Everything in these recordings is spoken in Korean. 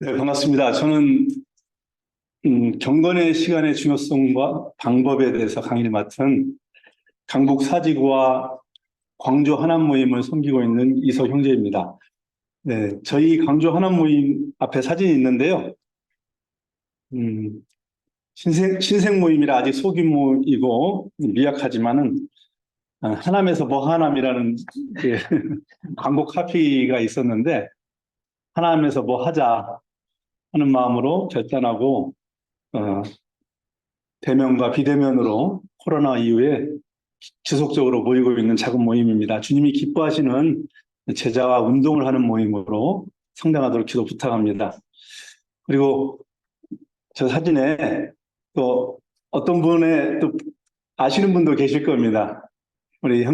네, 반갑습니다. 저는 경건의 시간의 중요성과 방법에 대해서 강의를 맡은 강북 사지구와 광주 하남 모임을 섬기고 있는 이서 형제입니다. 네, 저희 광주 하남 모임 앞에 사진이 있는데요. 음, 신생 모임이라 아직 소규모이고 미약하지만은 하남에서 뭐 하남이라는 그 광고 카피가 있었는데 하남에서 뭐 하자 하는 마음으로 결단하고 어, 대면과 비대면으로 코로나 이후에 지속적으로 모이고 있는 작은 모임입니다. 주님이 기뻐하시는 제자와 운동을 하는 모임으로 성장하도록 기도 부탁합니다. 그리고 저 사진에 또 어떤 분의 또 아시는 분도 계실 겁니다. 우리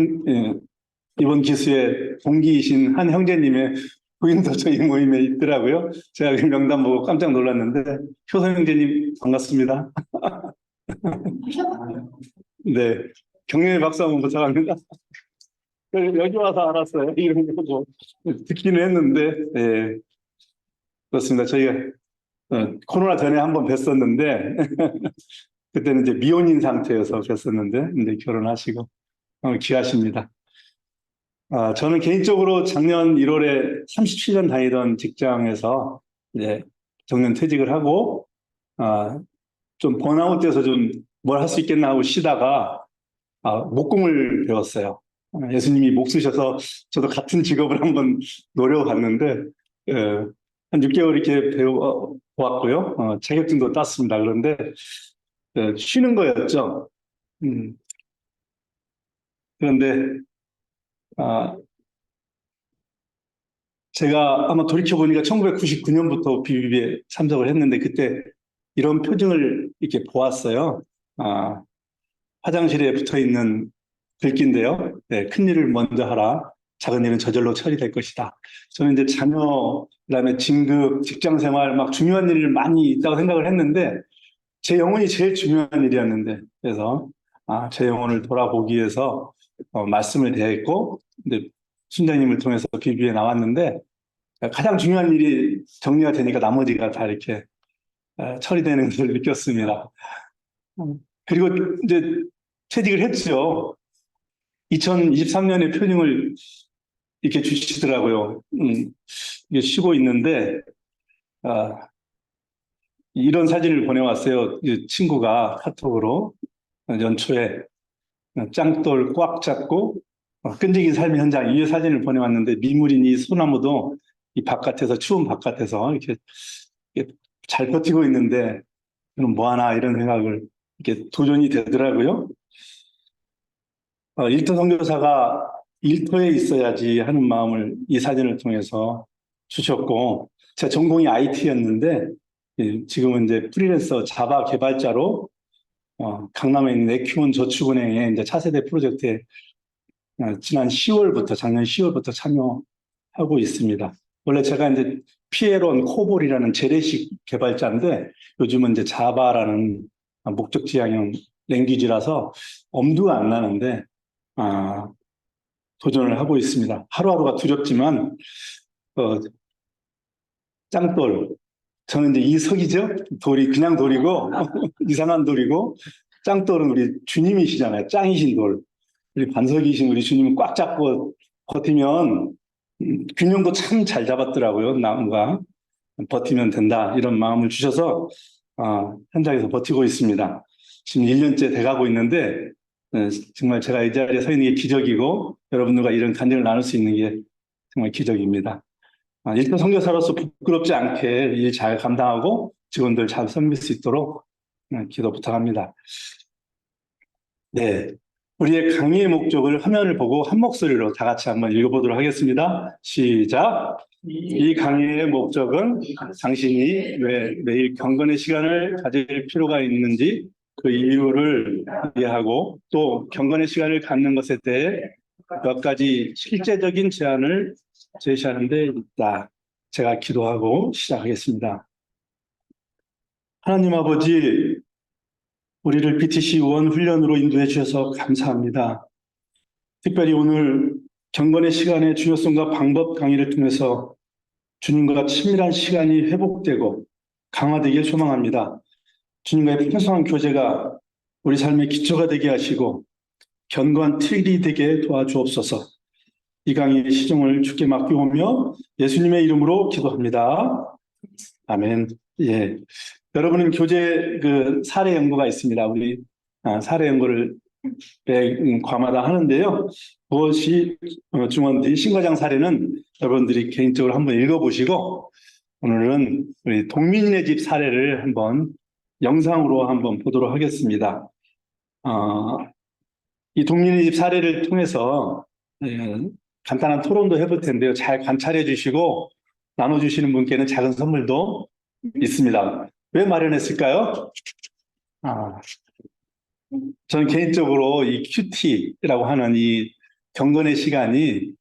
이번 기수의 동기이신 한 형제님의 부인도 저희 모임에 있더라고요. 제가 그 명단 보고 깜짝 놀랐는데 효성 형제님 반갑습니다. 네, 경례 박수 한번 부탁합니다. 여기 와서 알았어요. 이런 거고 듣기는 했는데, 예, 그렇습니다. 저희가 코로나 전에 한번 뵀었는데 그때는 이제 미혼인 상태여서 뵀었는데 이제 결혼하시고 귀하십니다. 저는 개인적으로 작년 1월에 37년 다니던 직장에서 이제 정년 퇴직을 하고 좀 번아웃돼서 좀 뭘 할 수 있겠나 하고 쉬다가 목공을 배웠어요. 예수님이 목 쓰셔서 저도 같은 직업을 한번 노려봤는데 예, 한 6개월 이렇게 배워왔고요. 자격증도 땄습니다. 그런데 쉬는 거였죠. 음, 그런데 아, 제가 아마 돌이켜보니까 1999년부터 비비비에 참석을 했는데 그때 이런 표징을 이렇게 보았어요. 아, 화장실에 붙어 있는 글귀인데요. 네, 큰 일을 먼저 하라. 작은 일은 저절로 처리될 것이다. 저는 이제 자녀, 그다음에 진급, 직장 생활 막 중요한 일이 많이 있다고 생각을 했는데 제 영혼이 제일 중요한 일이었는데 그래서 제 영혼을 돌아보기 위해서 말씀을 대했고 근데 순장님을 통해서 비비에 나왔는데 가장 중요한 일이 정리가 되니까 나머지가 다 이렇게 처리되는 것을 느꼈습니다. 그리고 이제 퇴직을 했죠. 2023년에 표징을 이렇게 주시더라고요. 이게 쉬고 있는데, 아, 이런 사진을 보내왔어요. 이 친구가 카톡으로 연초에 짱돌 꽉 잡고 끈질긴 삶의 현장 이 사진을 보내왔는데 미물인 이 소나무도 이 바깥에서 추운 바깥에서 이렇게 잘 버티고 있는데 그럼 뭐하나 이런 생각을 이렇게 도전이 되더라고요. 일터 선교사가 일터에 있어야지 하는 마음을 이 사진을 통해서 주셨고, 제 전공이 IT였는데, 지금은 이제 프리랜서 자바 개발자로, 강남에 있는 에큐원 저축은행의 이제 차세대 프로젝트에 지난 10월부터, 작년 10월부터 참여하고 있습니다. 원래 제가 이제 피에론 코볼이라는 재래식 개발자인데, 요즘은 이제 자바라는 목적 지향형 랭귀지라서 엄두가 안 나는데, 아, 도전을 하고 있습니다. 하루하루가 두렵지만 짱돌 저는 이제 이석이죠. 돌이 그냥 돌이고 이상한 돌이고 짱돌은 우리 주님이시잖아요. 짱이신 돌. 우리 반석이신 우리 주님은 꽉 잡고 버티면 균형도 참 잘 잡았더라고요. 나무가 버티면 된다 이런 마음을 주셔서 현장에서 버티고 있습니다. 지금 1년째 돼가고 있는데 정말 제가 이 자리에 서 있는 게 기적이고 여러분들과 이런 간증을 나눌 수 있는 게 정말 기적입니다. 일도 선교사로서 부끄럽지 않게 일 잘 감당하고 직원들 잘 섬길 수 있도록 기도 부탁합니다. 네. 우리의 강의의 목적을 화면을 보고 한 목소리로 다 같이 한번 읽어보도록 하겠습니다. 시작. 이 강의의 목적은 당신이 왜 매일 경건의 시간을 가질 필요가 있는지 그 이유를 이해하고 또 경건의 시간을 갖는 것에 대해 몇 가지 실제적인 제안을 제시하는 데 있다. 제가 기도하고 시작하겠습니다. 하나님 아버지, 우리를 BTC 원 훈련으로 인도해 주셔서 감사합니다. 특별히 오늘 경건의 시간의 중요성과 방법 강의를 통해서 주님과 친밀한 시간이 회복되고 강화되길 소망합니다. 주님과의 평성한 교제가 우리 삶의 기초가 되게 하시고 견고한 틀이 되게 도와주옵소서. 이 강의의 시종을 주께 맡기오며 예수님의 이름으로 기도합니다. 아멘. 예. 여러분은 교재 사례 연구가 있습니다. 우리 사례 연구를 과마다 하는데요. 무엇이 중원디 신과장 사례는 여러분들이 개인적으로 한번 읽어보시고 오늘은 우리 동민이네 집 사례를 한번 영상으로 한번 보도록 하겠습니다. 이 동민이네 집 사례를 통해서 간단한 토론도 해볼 텐데요. 잘 관찰해 주시고 나눠주시는 분께는 작은 선물도 있습니다. 왜 마련했을까요? 저는 개인적으로 이 큐티라고 하는 이 경건의 시간이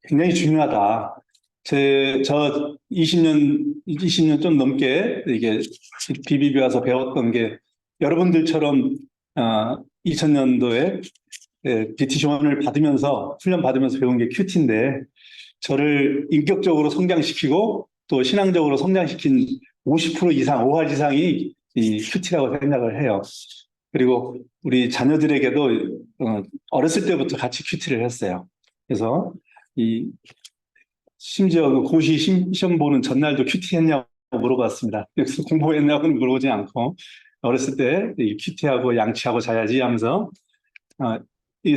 굉장히 중요하다. 저 20년 좀 넘게 이게 BBB 와서 배웠던 게 여러분들처럼 2000년도에 BTC1을 받으면서 훈련 받으면서 배운 게 큐티인데 저를 인격적으로 성장시키고 또 신앙적으로 성장시킨 50% 이상, 5할 이상이 이 큐티라고 생각을 해요. 그리고 우리 자녀들에게도 어렸을 때부터 같이 큐티를 했어요. 그래서 심지어 고시 시험 보는 전날도 큐티 했냐고 물어봤습니다. 그래서 공부했냐고는 물어보지 않고 어렸을 때 큐티하고 양치하고 자야지 하면서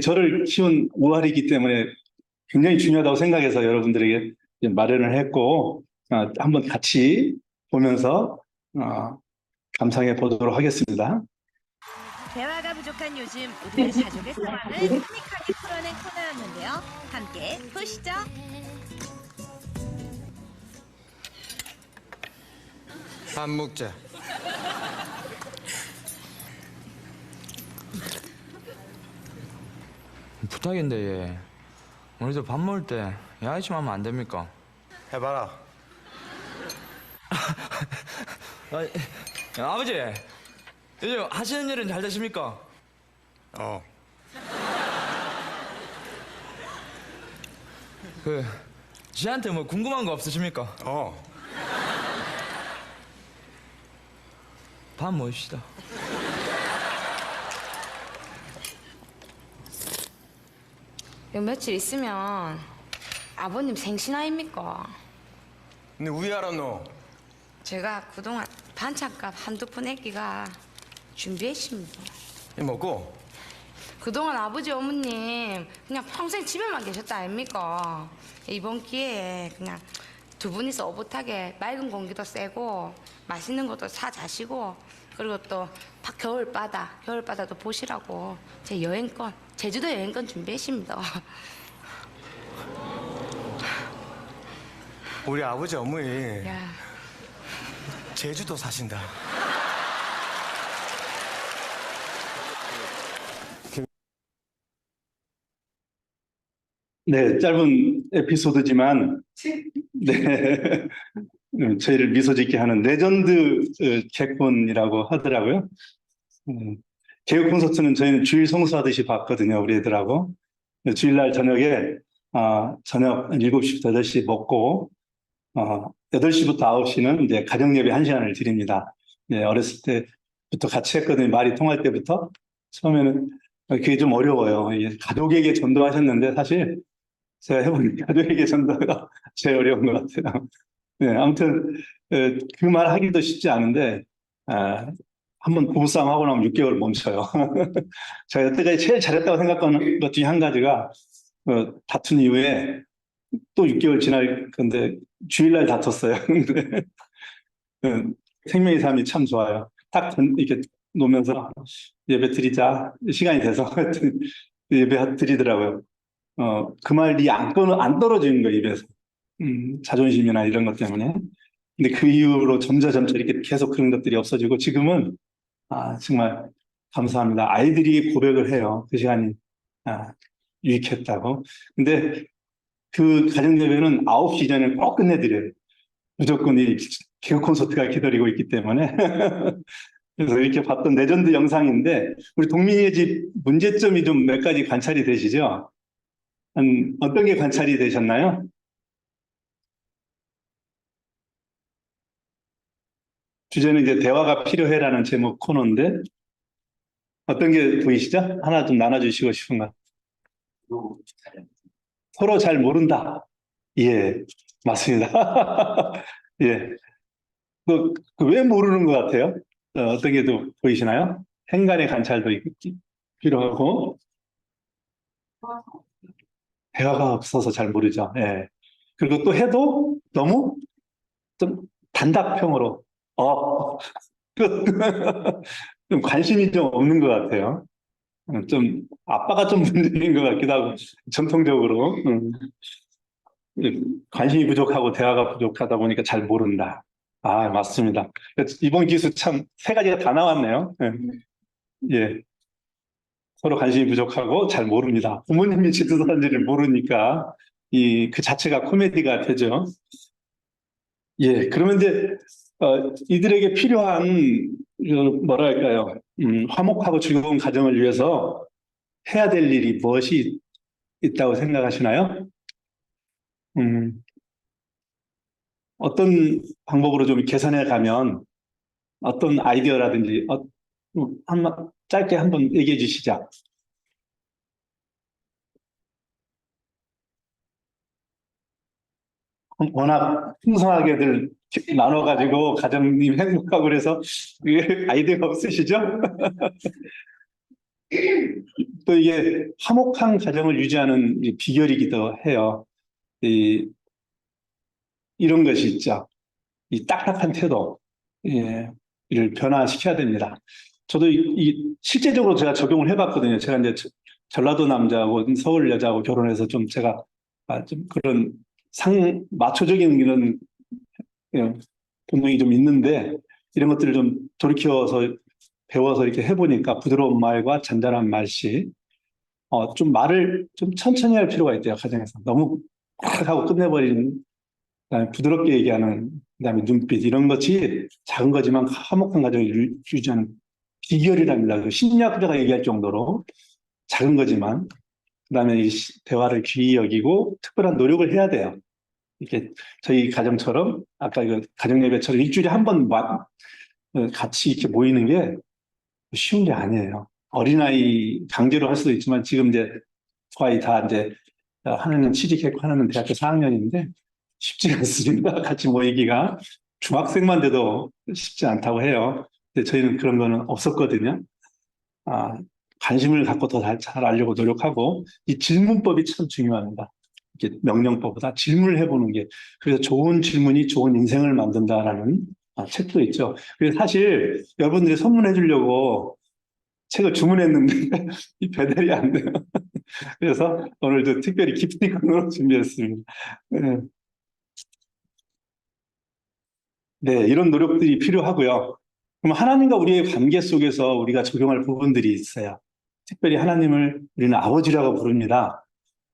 저를 키운 5할이기 때문에 굉장히 중요하다고 생각해서 여러분들에게 마련을 했고 한번 같이 보면서 감상해 보도록 하겠습니다. 대화가 부족한 요즘 우리의 가족의 상황을 유익하게 풀어낸 코너였는데요. 함께 보시죠. 밥 먹자. 부탁인데 얘 오늘도 밥 먹을 때 야외 좀 하면 안 됩니까? 해봐라. 아버지 요즘 하시는 일은 잘 되십니까? 지한테 뭐 궁금한 거 없으십니까? 밥 먹읍시다. 요 며칠 있으면 아버님 생신 아닙니까? 근데 왜 알았노? 제가 그동안 반찬값 한두 푼 아끼가 준비했습니다. 이 먹고? 그동안 아버지 어머님 그냥 평생 집에만 계셨다 아닙니까? 이번 기회에 그냥 두 분이서 오붓하게 맑은 공기도 쐬고 맛있는 것도 사 자시고 그리고 또 겨울바다도 보시라고 제 여행권, 제주도 여행권 준비했습니다. 우리 아버지 어머니 야. 제주도 사신다. 네, 짧은 에피소드지만 네, 저희를 미소 짓게 하는 레전드 개콘이라고 하더라고요. 개그 콘서트는 저희는 주일 성수하듯이 봤거든요, 우리 애들하고. 주일날 저녁에 저녁 7시부터 8시 먹고 8시부터 9시는 이제 가정예배 1시간을 드립니다. 네, 어렸을 때부터 같이 했거든요. 말이 통할 때부터. 처음에는 그게 좀 어려워요. 가족에게 전도하셨는데 사실 제가 해보니 가족에게 전도가 제일 어려운 것 같아요. 네, 아무튼 그 말 하기도 쉽지 않은데 한번 부부싸움 하고 나면 6개월 멈춰요. 제가 여태까지 제일 잘했다고 생각하는 것 중에 한 가지가 다툰 이후에 또 6개월 지날 건데 주일날 다퉜어요. 근데 생명의 삶이 참 좋아요. 딱 이렇게 놓으면서 예배 드리자 시간이 돼서 예배 드리더라고요. 그 말이 안 떨어지는 거예요, 입에서. 자존심이나 이런 것 때문에. 근데 그 이후로 점차 이렇게 계속 그런 것들이 없어지고 지금은 정말 감사합니다. 아이들이 고백을 해요. 그 시간이 유익했다고. 근데 그 가정예배는 9시 전에 꼭 끝내드려요. 무조건 이 개그 콘서트가 기다리고 있기 때문에. 그래서 이렇게 봤던 레전드 영상인데 우리 동민이의 집 문제점이 좀 몇 가지 관찰이 되시죠? 어떤 게 관찰이 되셨나요? 주제는 이제 대화가 필요해라는 제목 코너인데 어떤 게 보이시죠? 하나 좀 나눠주시고 싶은가? 서로 잘 모른다. 예, 맞습니다. 예. 왜 모르는 것 같아요? 어떤 게 또 보이시나요? 행간의 관찰도 필요하고, 대화가 없어서 잘 모르죠. 예. 그리고 또 해도 너무 좀 단답형으로, 끝. 좀 관심이 좀 없는 것 같아요. 좀, 아빠가 좀 문제인 것 같기도 하고, 전통적으로. 관심이 부족하고 대화가 부족하다 보니까 잘 모른다. 아, 맞습니다. 이번 기수 참 세 가지가 다 나왔네요. 예. 예. 서로 관심이 부족하고 잘 모릅니다. 부모님이 지도자인지를 모르니까 그 자체가 코미디가 되죠. 예. 그러면 이제 이들에게 필요한 뭐랄까요? 화목하고 즐거운 가정을 위해서 해야 될 일이 무엇이 있다고 생각하시나요? 음, 어떤 방법으로 좀 개선해 가면 어떤 아이디어라든지 짧게 한번 얘기해 주시죠. 워낙 풍성하게들 나눠가지고 가정님 행복하고 그래서 아이디어가 없으시죠? 또 이게 화목한 가정을 유지하는 비결이기도 해요. 이런 것이 있죠. 이 딱딱한 태도, 예, 이를 변화시켜야 됩니다. 저도 실제적으로 제가 적용을 해봤거든요. 제가 이제 전라도 남자하고 서울 여자하고 결혼해서 좀 제가 좀 그런 마초적인 이런 본능이 좀 있는데 이런 것들을 좀 돌이켜서 배워서 이렇게 해보니까 부드러운 말과 잔잔한 말씨, 좀 말을 좀 천천히 할 필요가 있대요, 가정에서. 너무 팍 하고 끝내버리는, 그다음에 부드럽게 얘기하는, 그다음에 눈빛, 이런 것이 작은 거지만 화목한 가정을 유지하는 비결이랍니다. 그 심리학자가 얘기할 정도로 작은 거지만, 그다음에 이 대화를 귀히 여기고 특별한 노력을 해야 돼요. 이렇게 저희 가정처럼 아까 그 가정 예배처럼 일주일에 한 번 같이 이렇게 모이는 게 쉬운 게 아니에요. 어린아이 강제로 할 수도 있지만 지금 이제 거의 다 이제 하나는 취직했고 하나는 대학교 4학년인데 쉽지 않습니다. 같이 모이기가 중학생만 돼도 쉽지 않다고 해요. 근데 저희는 그런 거는 없었거든요. 관심을 갖고 더 잘 알려고 노력하고 이 질문법이 참 중요합니다. 이렇게 명령법보다 질문을 해보는 게 그래서 좋은 질문이 좋은 인생을 만든다라는 책도 있죠. 그래서 사실 여러분들이 선물해 주려고 책을 주문했는데 이 배달이 안 돼요. 그래서 오늘도 특별히 기프티콘으로 준비했습니다. 네. 네, 이런 노력들이 필요하고요. 그럼 하나님과 우리의 관계 속에서 우리가 적용할 부분들이 있어요. 특별히 하나님을 우리는 아버지라고 부릅니다.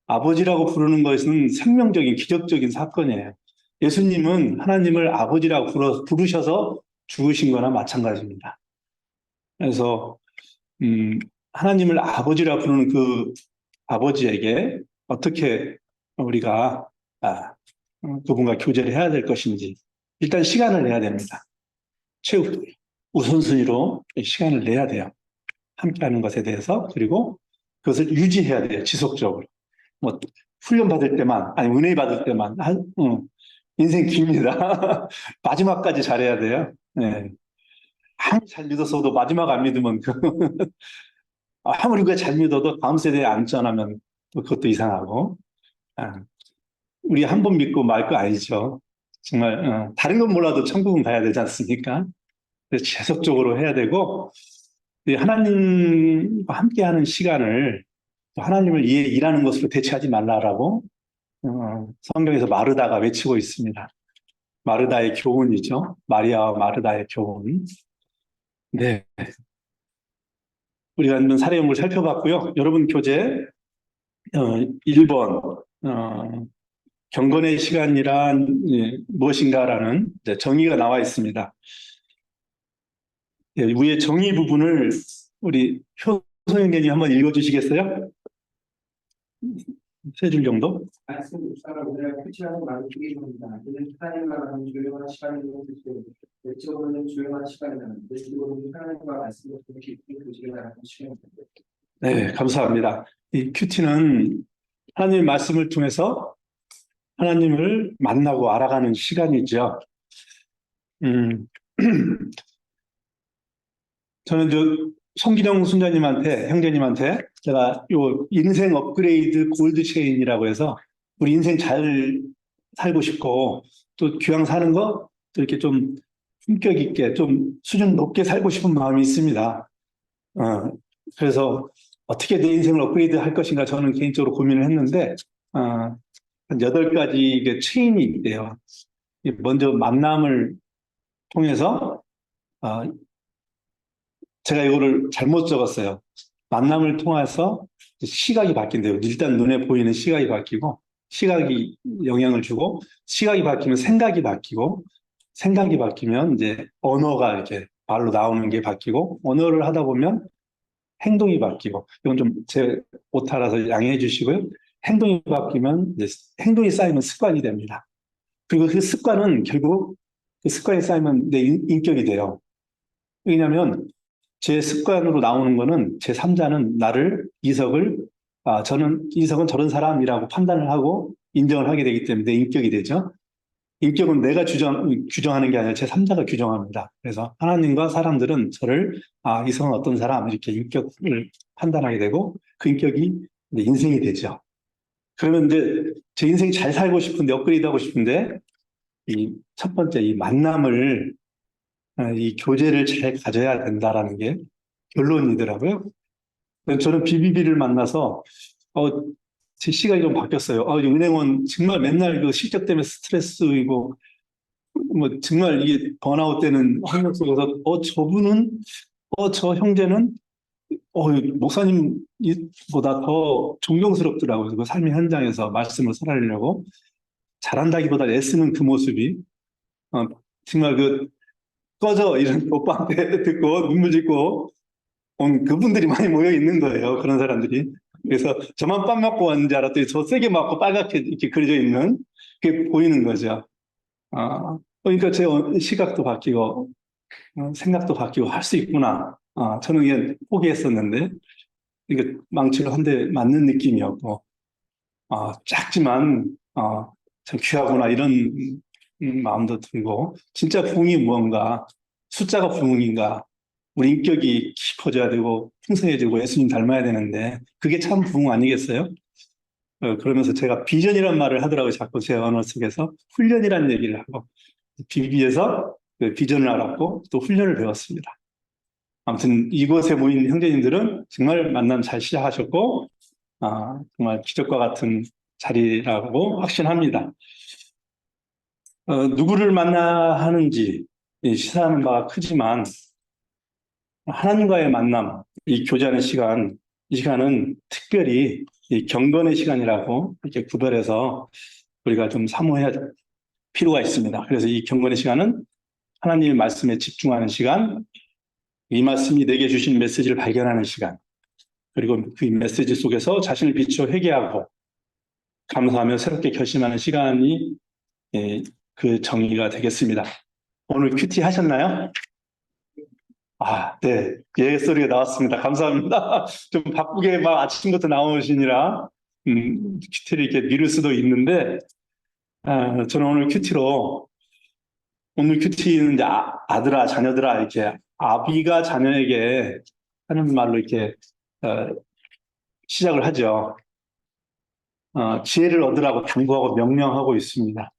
아버지라고 부르는 것은 생명적인 기적적인 사건이에요. 예수님은 하나님을 아버지라고 부르셔서 죽으신 거나 마찬가지입니다. 그래서 하나님을 아버지라고 부르는 그 아버지에게 어떻게 우리가 그분과 교제를 해야 될 것인지 일단 시간을 내야 됩니다. 우선순위로 시간을 내야 돼요. 함께하는 것에 대해서. 그리고 그것을 유지해야 돼요. 지속적으로. 뭐 훈련 받을 때만, 아니 은혜 받을 때만. 인생 깁니다. 마지막까지 잘해야 돼요. 네. 아무리 잘 믿었어도 마지막 안 믿으면 아무리 잘 믿어도 다음 세대에 안 전하면 그것도 이상하고. 우리 한 번 믿고 말 거 아니죠. 정말 다른 건 몰라도 천국은 가야 되지 않습니까? 그래서 지속적으로 해야 되고 하나님과 함께하는 시간을 하나님을 일하는 것으로 대체하지 말라라고 성경에서 마르다가 외치고 있습니다. 마르다의 교훈이죠. 마리아와 마르다의 교훈. 네. 우리가 한번 사례연구를 살펴봤고요. 여러분 교재 1번 경건의 시간이란 무엇인가라는 정의가 나와 있습니다. 위에 정의 부분을 우리 효소영님이 한번 읽어주시겠어요? 세 줄 정도? 말씀 묵상을 오늘 표치하는 말을 드리겠습니다. 이는 하나님과 나눈 조용한 시간이고 외적으로는 조용한 시간이나 내적으로는 하나님과 말씀을 깊이 교제를 하는 시간입니다. 네, 감사합니다. 이 큐티는 하나님의 말씀을 통해서 하나님을 만나고 알아가는 시간이죠. 저는 송기령 순자님한테, 형제님한테 제가 요 인생 업그레이드 골드 체인이라고 해서 우리 인생 잘 살고 싶고 또 귀양 사는 거 또 이렇게 좀 품격 있게 좀 수준 높게 살고 싶은 마음이 있습니다. 그래서 어떻게 내 인생을 업그레이드 할 것인가 저는 개인적으로 고민을 했는데 한 8가지 체인이 있대요. 먼저 만남을 통해서 제가 이거를 잘못 적었어요. 만남을 통해서 시각이 바뀐대요. 일단 눈에 보이는 시각이 바뀌고 시각이 영향을 주고 시각이 바뀌면 생각이 바뀌고 생각이 바뀌면 이제 언어가 이렇게 말로 나오는 게 바뀌고 언어를 하다 보면 행동이 바뀌고 이건 좀 제 오타라서 양해해 주시고요. 행동이 바뀌면 이제 행동이 쌓이면 습관이 됩니다. 그리고 그 습관은 결국 그 습관이 쌓이면 내 인격이 돼요. 왜냐하면 제 습관으로 나오는 거는 제 3자는 나를 저는 이석은 저런 사람이라고 판단을 하고 인정을 하게 되기 때문에 내 인격이 되죠. 인격은 내가 규정하는 게 아니라 제 3자가 규정합니다. 그래서 하나님과 사람들은 저를 이성은 어떤 사람 이렇게 인격을 판단하게 되고 그 인격이 이제 인생이 되죠. 그러면 이제 제 인생 잘 살고 싶은데 업그레이드 하고 싶은데 이 첫 번째 이 만남을 이 교제를 잘 가져야 된다라는 게 결론이더라고요. 저는 BBB를 만나서 제 시각이 좀 바뀌었어요. 은행원 정말 맨날 그 실적 때문에 스트레스이고 뭐 정말 이게 번아웃 되는 환경 속에서 저분은 저 형제는 목사님보다 더 존경스럽더라고요. 그 삶의 현장에서 말씀을 살아내려고 잘한다기보다 애쓰는 그 모습이 정말 꺼져 이런 오빠한테 듣고 눈물 짓고 온 그분들이 많이 모여 있는 거예요. 그런 사람들이. 그래서 저만 뺨 맞고 왔는 줄 알았더니 저 세게 맞고 빨갛게 이렇게 그려져 있는 그게 보이는 거죠. 그러니까 제 시각도 바뀌고 생각도 바뀌고 할 수 있구나. 저는 그냥 포기했었는데 이게 망치로 한 대 맞는 느낌이었고 작지만 참 귀하구나 이런 마음도 들고 진짜 부흥이 무언가 숫자가 부흥인가 우리 인격이 깊어져야 되고 풍성해지고 예수님 닮아야 되는데 그게 참 부흥 아니겠어요? 그러면서 제가 비전이란 말을 하더라고요. 자꾸 제 언어 속에서 훈련이란 얘기를 하고 BB에서 비전을 알았고 또 훈련을 배웠습니다. 아무튼 이곳에 모인 형제님들은 정말 만남 잘 시작하셨고 정말 기적과 같은 자리라고 확신합니다. 누구를 만나 하는지 시사하는 바가 크지만 하나님과의 만남, 이 교제하는 시간, 이 시간은 특별히 이 경건의 시간이라고 이렇게 구별해서 우리가 좀 사모해야 될 필요가 있습니다. 그래서 이 경건의 시간은 하나님의 말씀에 집중하는 시간, 이 말씀이 내게 주신 메시지를 발견하는 시간, 그리고 그 메시지 속에서 자신을 비추어 회개하고 감사하며 새롭게 결심하는 시간이 그 정의가 되겠습니다. 오늘 큐티 하셨나요? 네. 예 소리가 나왔습니다. 감사합니다. 좀 바쁘게 막 아침부터 나오시니라 큐티를 이렇게 미룰 수도 있는데 저는 오늘 큐티는 이제 아들아, 자녀들아 이렇게 아비가 자녀에게 하는 말로 이렇게 시작을 하죠. 지혜를 얻으라고 당부하고 명령하고 있습니다.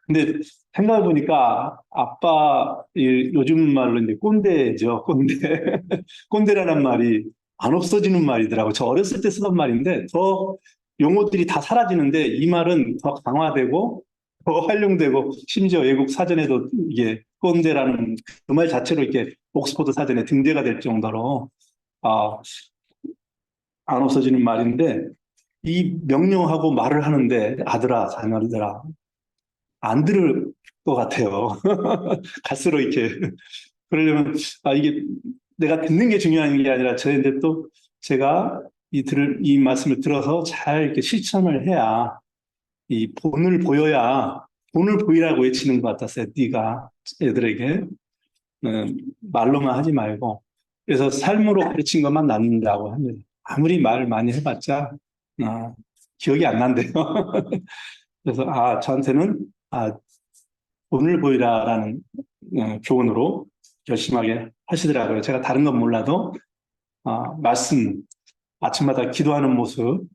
근데 생각해보니까 아빠 요즘 말로 이제 꼰대죠. 꼰대. 꼰대라는 말이 안 없어지는 말이더라고요. 저 어렸을 때 쓰던 말인데 더 용어들이 다 사라지는데 이 말은 더 강화되고 더 활용되고 심지어 외국 사전에도 이게 꼰대라는 그 말 자체로 이렇게 옥스퍼드 사전에 등재가 될 정도로 안 없어지는 말인데 이 명령하고 말을 하는데 아들아, 자녀들아 안 들을 것 같아요. 갈수록 이렇게 그러려면 이게 내가 듣는 게 중요한 게 아니라 이제 또 제가 이 말씀을 들어서 잘 이렇게 실천을 해야 이 본을 보여야 본을 보이라고 외치는 것 같았어요. 네가 애들에게 말로만 하지 말고 그래서 삶으로 가르친 것만 남는다고 합니다. 아무리 말을 많이 해봤자 기억이 안 난대요. 그래서 저한테는 본을 보이라라는 교훈으로 열심하게 하시더라고요. 제가 다른 건 몰라도 말씀 아침마다 기도하는 모습,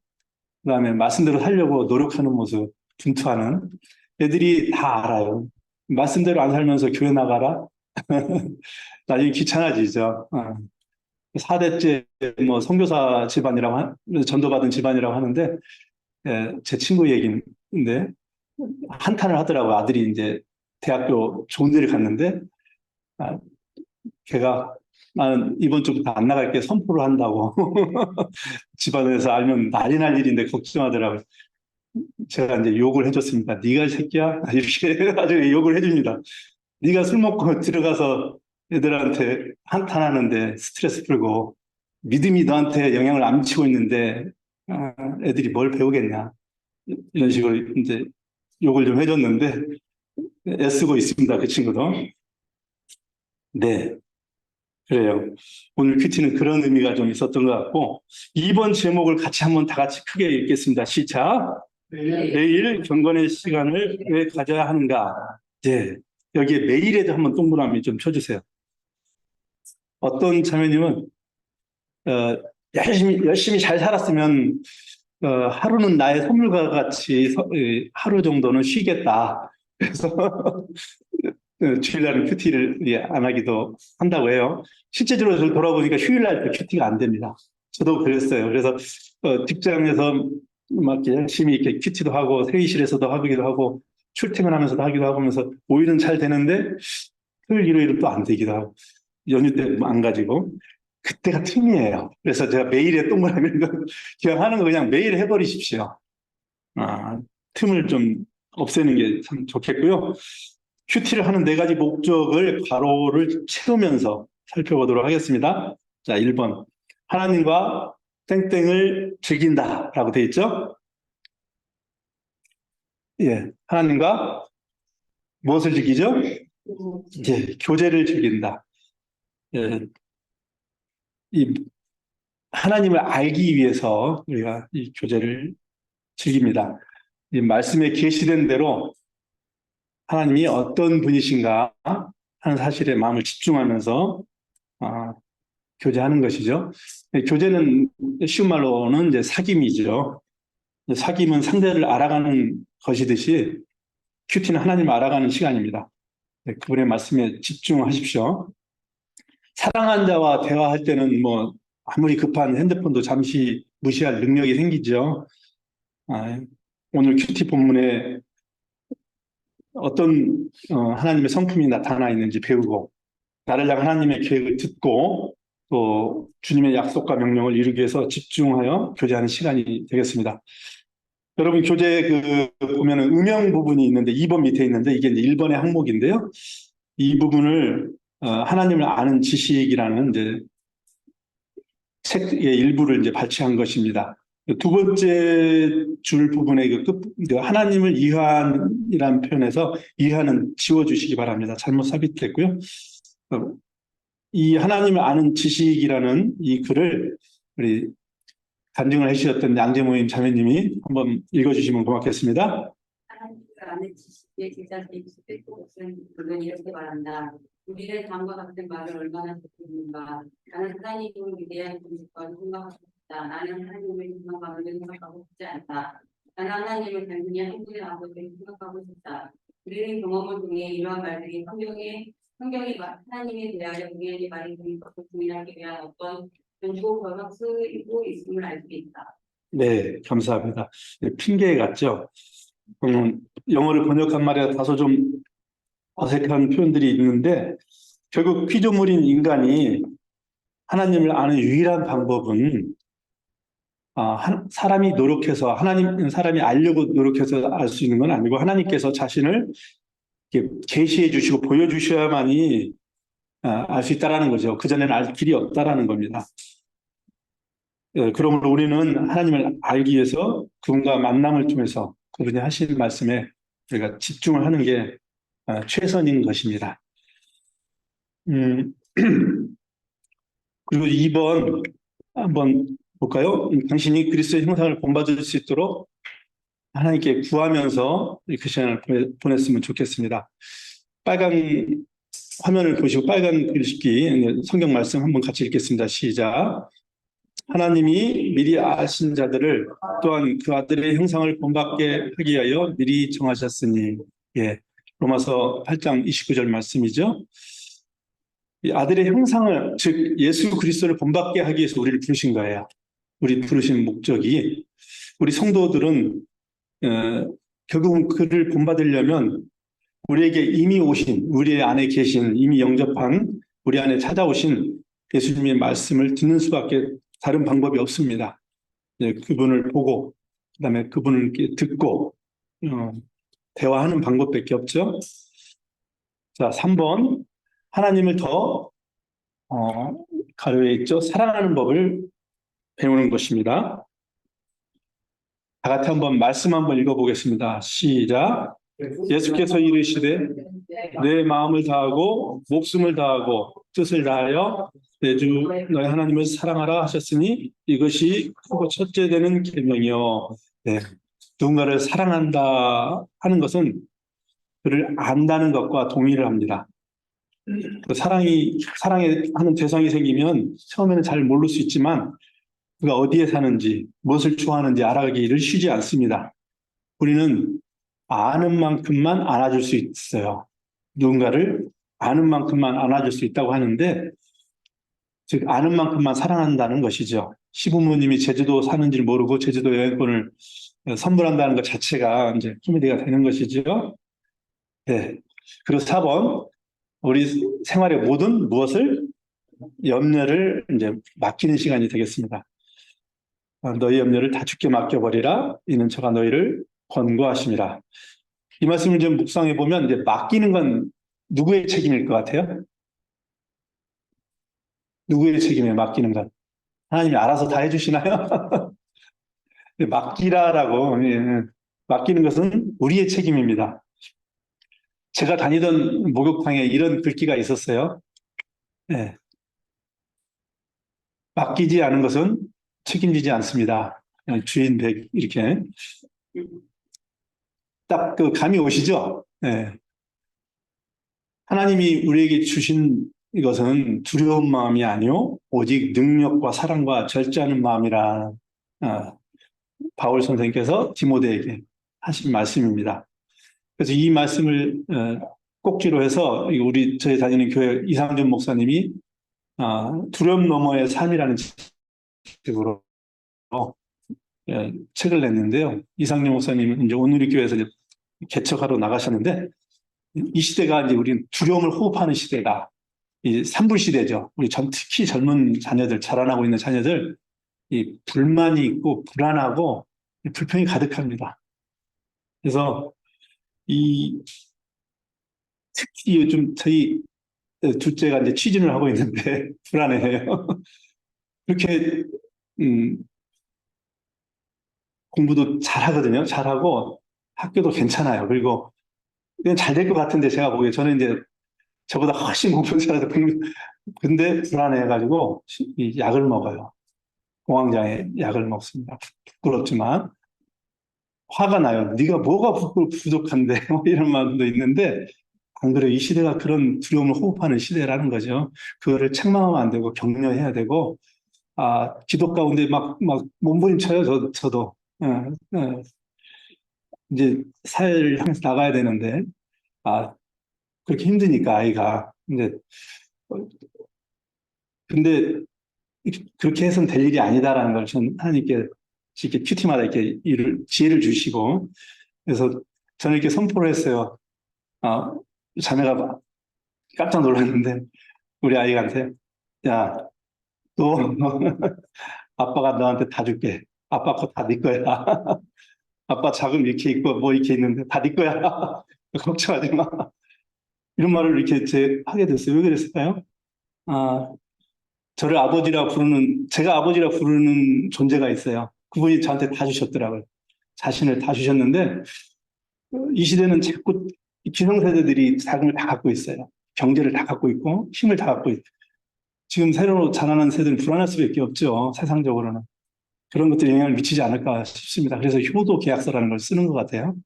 그다음에 말씀대로 살려고 노력하는 모습, 분투하는 애들이 다 알아요. 말씀대로 안 살면서 교회 나가라? 나중에 귀찮아지죠. 4대째 뭐 선교사 집안이라고 전도받은 집안이라고 하는데 제 친구 얘기인데 한탄을 하더라고요. 아들이 이제 대학교 좋은 데를 갔는데 걔가 나는 이번 주부터 안 나갈게 선포를 한다고 집안에서 알면 난리 날 일인데 걱정하더라고요. 제가 이제 욕을 해줬습니다. 네가 이 새끼야? 이렇게 아주 욕을 해줍니다. 네가 술 먹고 들어가서 애들한테 한탄하는데 스트레스 풀고 믿음이 너한테 영향을 안 미치고 있는데 애들이 뭘 배우겠냐 이런 식으로 이제 욕을 좀 해줬는데 애쓰고 있습니다. 그 친구도. 네, 그래요. 오늘 큐티는 그런 의미가 좀 있었던 것 같고 2번 제목을 같이 한번 다 같이 크게 읽겠습니다. 시작. 매일 경건의 시간을 왜 가져야 하는가? 네, 여기에 매일에도 한번 동그라미 좀 쳐주세요. 어떤 자매님은 열심히 잘 살았으면 하루는 나의 선물과 같이 하루 정도는 쉬겠다. 그래서 주일날은 큐티를 안 하기도 한다고 해요. 실제적으로 저를 돌아보니까 휴일날 큐티가 안 됩니다. 저도 그랬어요. 그래서 직장에서 막 열심히 이렇게 큐티도 하고 회의실에서도 하기도 하고 출퇴근하면서도 하기도 하고 하면서 5일은 잘 되는데 토요일, 일요일은 또 안 되기도 하고 연휴 때 안 가지고 그때가 틈이에요. 그래서 제가 매일에 동그라미 기왕하는 거 그냥 매일 해버리십시오. 틈을 좀 없애는 게 참 좋겠고요. 큐티를 하는 4가지 목적을 괄호를 채우면서 살펴보도록 하겠습니다. 자, 1번. 하나님과 땡땡을 즐긴다 라고 되어 있죠? 예, 하나님과 무엇을 즐기죠? 예, 교제를 즐긴다. 예, 이 하나님을 알기 위해서 우리가 이 교제를 즐깁니다. 이 말씀에 계시된 대로 하나님이 어떤 분이신가 하는 사실에 마음을 집중하면서 교제하는 것이죠. 교제는 쉬운 말로는 이제 사귐이죠. 사귐은 상대를 알아가는 것이듯이 큐티는 하나님을 알아가는 시간입니다. 그분의 말씀에 집중하십시오. 사랑한 자와 대화할 때는 뭐 아무리 급한 핸드폰도 잠시 무시할 능력이 생기죠. 오늘 큐티 본문에 어떤 하나님의 성품이 나타나 있는지 배우고 나를 향한 하나님의 계획을 듣고 또 주님의 약속과 명령을 이루기 위해서 집중하여 교제하는 시간이 되겠습니다. 여러분 교재 보면은 음영 부분이 있는데 2번 밑에 있는데 이게 이제 1번의 항목인데요. 이 부분을 하나님을 아는 지식이라는 이제 책의 일부를 이제 발췌한 것입니다. 두 번째 줄 부분에 하나님을 이해한이라는 표현에서 이해하는 지워주시기 바랍니다. 잘못 삽입됐고요. 이 하나님을 아는 지식이라는 이 글을 우리 간증을 해주셨던 양재모임 자매님이 한번 읽어주시면 고맙겠습니다. 하나님을 아는 지식의 제자들이 수백도 없은 그는 이렇게 말한다. 우리는 다음과 같은 말을 얼마나 듣는가. 나는 하나님을 위대한 분식과 생각하고 있다. 나는 하나님을 기만하는 생각하고 싶지 않다. 나는 하나님을 단순히 한국의 아버지를 생각하고 싶다. 우리는 경험을 통해 이러한 말들이 성경이 하나님에 대하여 우리에게 말해주는 것을 부인하기 위한 어떤 연구 결과 쓰이고 있음을 알 수 있다. 네, 감사합니다. 핑계 같죠? 영어를 번역한 말에 다소 좀 어색한 표현들이 있는데 결국 피조물인 인간이 하나님을 아는 유일한 방법은 사람이 노력해서 사람이 알려고 노력해서 알 수 있는 건 아니고 하나님께서 자신을 계시해 주시고 보여주셔야만이 알 수 있다라는 거죠. 그전에는 알 길이 없다라는 겁니다. 그러므로 우리는 하나님을 알기 위해서 그분과 만남을 통해서 그분이 하신 말씀에 우리가 집중을 하는 게 최선인 것입니다. 그리고 2번 한번 볼까요? 당신이 그리스도의 형상을 본받을 수 있도록 하나님께 구하면서 그 시간을 보냈으면 좋겠습니다. 빨간 화면을 보시고 빨간 글씨 성경 말씀 한번 같이 읽겠습니다. 시작. 하나님이 미리 아신 자들을 또한 그 아들의 형상을 본받게 하기 위하여 미리 정하셨으니. 예, 로마서 8장 29절 말씀이죠. 이 아들의 형상을, 즉 예수 그리스도를 본받게 하기 위해서 우리를 부르신 거예요. 우리 부르신 목적이, 우리 성도들은 결국은 그를 본받으려면 우리에게 이미 오신, 우리 안에 계신, 이미 영접한, 우리 안에 찾아오신 예수님의 말씀을 듣는 수밖에 다른 방법이 없습니다. 그분을 보고, 그다음에 그분을 이렇게 듣고 대화하는 방법밖에 없죠. 자, 3번. 하나님을 더 가로에 있죠. 사랑하는 법을 배우는 것입니다. 다 같이 한번 말씀 한번 읽어보겠습니다. 시작. 예수께서 이르시되 내 마음을 다하고 목숨을 다하고 뜻을 다하여 내 주 너의 하나님을 사랑하라 하셨으니 이것이 크고 첫째 되는 계명이요. 네. 누군가를 사랑한다 하는 것은 그를 안다는 것과 동의를 합니다. 사랑에 하는 대상이 생기면 처음에는 잘 모를 수 있지만 그가 어디에 사는지 무엇을 좋아하는지 알아가기를 쉬지 않습니다. 우리는 아는 만큼만 안아줄 수 있어요. 누군가를 아는 만큼만 안아줄 수 있다고 하는데, 즉 아는 만큼만 사랑한다는 것이죠. 시부모님이 제주도 사는지를 모르고 제주도 여행권을 선물한다는 것 자체가 이제 코미디가 되는 것이죠. 네. 그리고 4번, 우리 생활의 모든 무엇을 염려를 이제 맡기는 시간이 되겠습니다. 너희 염려를 다 주께 맡겨버리라. 이는 저가 너희를 권고하심이라. 이 말씀을 좀 묵상해 보면 이제 맡기는 건 누구의 책임일 것 같아요? 누구의 책임이에요? 맡기는 건 하나님이 알아서 다 해주시나요? 맡기라라고 맡기는 것은 우리의 책임입니다. 제가 다니던 목욕탕에 이런 글귀가 있었어요. 네. 맡기지 않은 것은 책임지지 않습니다. 주인 백 이렇게 딱 그 감이 오시죠? 네. 하나님이 우리에게 주신 이것은 두려운 마음이 아니요 오직 능력과 사랑과 절제하는 마음이라 바울 선생님께서 디모데에게 하신 말씀입니다. 그래서 이 말씀을 꼭지로 해서 저희 다니는 교회 이상준 목사님이 두려움 너머의 삶이라는 책으로 책을 냈는데요. 이상준 목사님은 이제 오늘의 교회에서 이제 개척하러 나가셨는데, 이 시대가 이제 우리는 두려움을 호흡하는 시대다. 이 산불 시대죠. 우리 특히 젊은 자녀들, 자라나고 있는 자녀들, 이 불만이 있고 불안하고 불평이 가득합니다. 그래서 특히 요즘 저희 둘째가 이제 취준을 하고 있는데 불안해해요. 그렇게 공부도 잘하거든요. 잘하고 학교도 괜찮아요. 그리고 그냥 잘 될 것 같은데 제가 보기에 저는 이제 저보다 훨씬 공부 잘해서 근데 불안해가지고 이 약을 먹어요. 공황장애 약을 먹습니다. 부끄럽지만 화가 나요. 네가 뭐가 부족한데 이런 마음도 있는데 안 그래요. 이 시대가 그런 두려움을 호흡하는 시대라는 거죠. 그거를 책망하면 안 되고 격려해야 되고 기도 가운데 막 몸부림쳐요. 저도 이제 사회를 향해서 나가야 되는데 그렇게 힘드니까 아이가 근데 그렇게 해서는 될 일이 아니다라는 걸 저는 하나님께 이렇게 큐티마다 이렇게 지혜를 주시고, 그래서 저는 이렇게 선포를 했어요. 자매가 깜짝 놀랐는데 우리 아이한테 야, 너 아빠가 너한테 다 줄게. 아빠 거 다 네 거야. 아빠 자금 이렇게 있고 뭐 이렇게 있는데 다 네 거야. 걱정하지 마. 이런 말을 이렇게 하게 됐어요. 왜 그랬을까요? 저를 아버지라 부르는, 제가 아버지라 부르는 존재가 있어요. 그분이 저한테 다 주셨더라고요. 자신을 다 주셨는데, 이 시대는 자꾸 기성세대들이 자금을 다 갖고 있어요. 경제를 다 갖고 있고, 힘을 다 갖고 있고. 지금 새로 자라는 세대는 불안할 수밖에 없죠. 세상적으로는. 그런 것들이 영향을 미치지 않을까 싶습니다. 그래서 효도 계약서라는 걸 쓰는 것 같아요.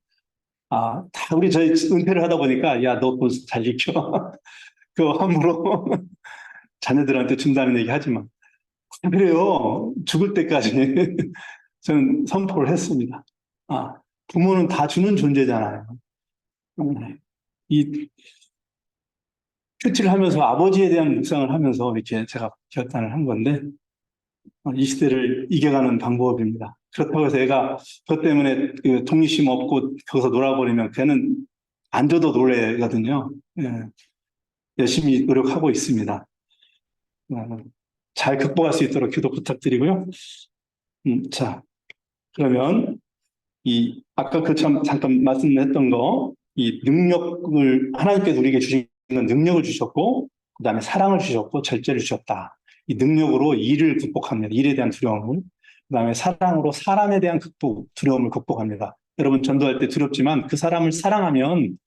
다 우리 저희 은퇴를 하다 보니까, 야, 너 돈 잘 지켜. 그 함부로 자녀들한테 준다는 얘기 하지만. 그래요. 죽을 때까지 저는 선포를 했습니다. 부모는 다 주는 존재잖아요. 이 큐티를 하면서 아버지에 대한 묵상을 하면서 이렇게 제가 결단을 한 건데, 이 시대를 이겨가는 방법입니다. 그렇다고 해서 애가 그것 때문에 그 독립심 없고 거기서 놀아버리면 걔는 안 줘도 놀래거든요. 예. 열심히 노력하고 있습니다. 잘 극복할 수 있도록 기도 부탁드리고요. 자, 그러면 아까 잠깐 말씀했던 거, 이 능력을 하나님께서 우리에게 주신 건 능력을 주셨고, 그 다음에 사랑을 주셨고, 절제를 주셨다. 이 능력으로 일을 극복합니다. 일에 대한 두려움을. 그 다음에 사랑으로 사람에 대한 두려움을 극복합니다. 여러분 전도할 때 두렵지만 그 사람을 사랑하면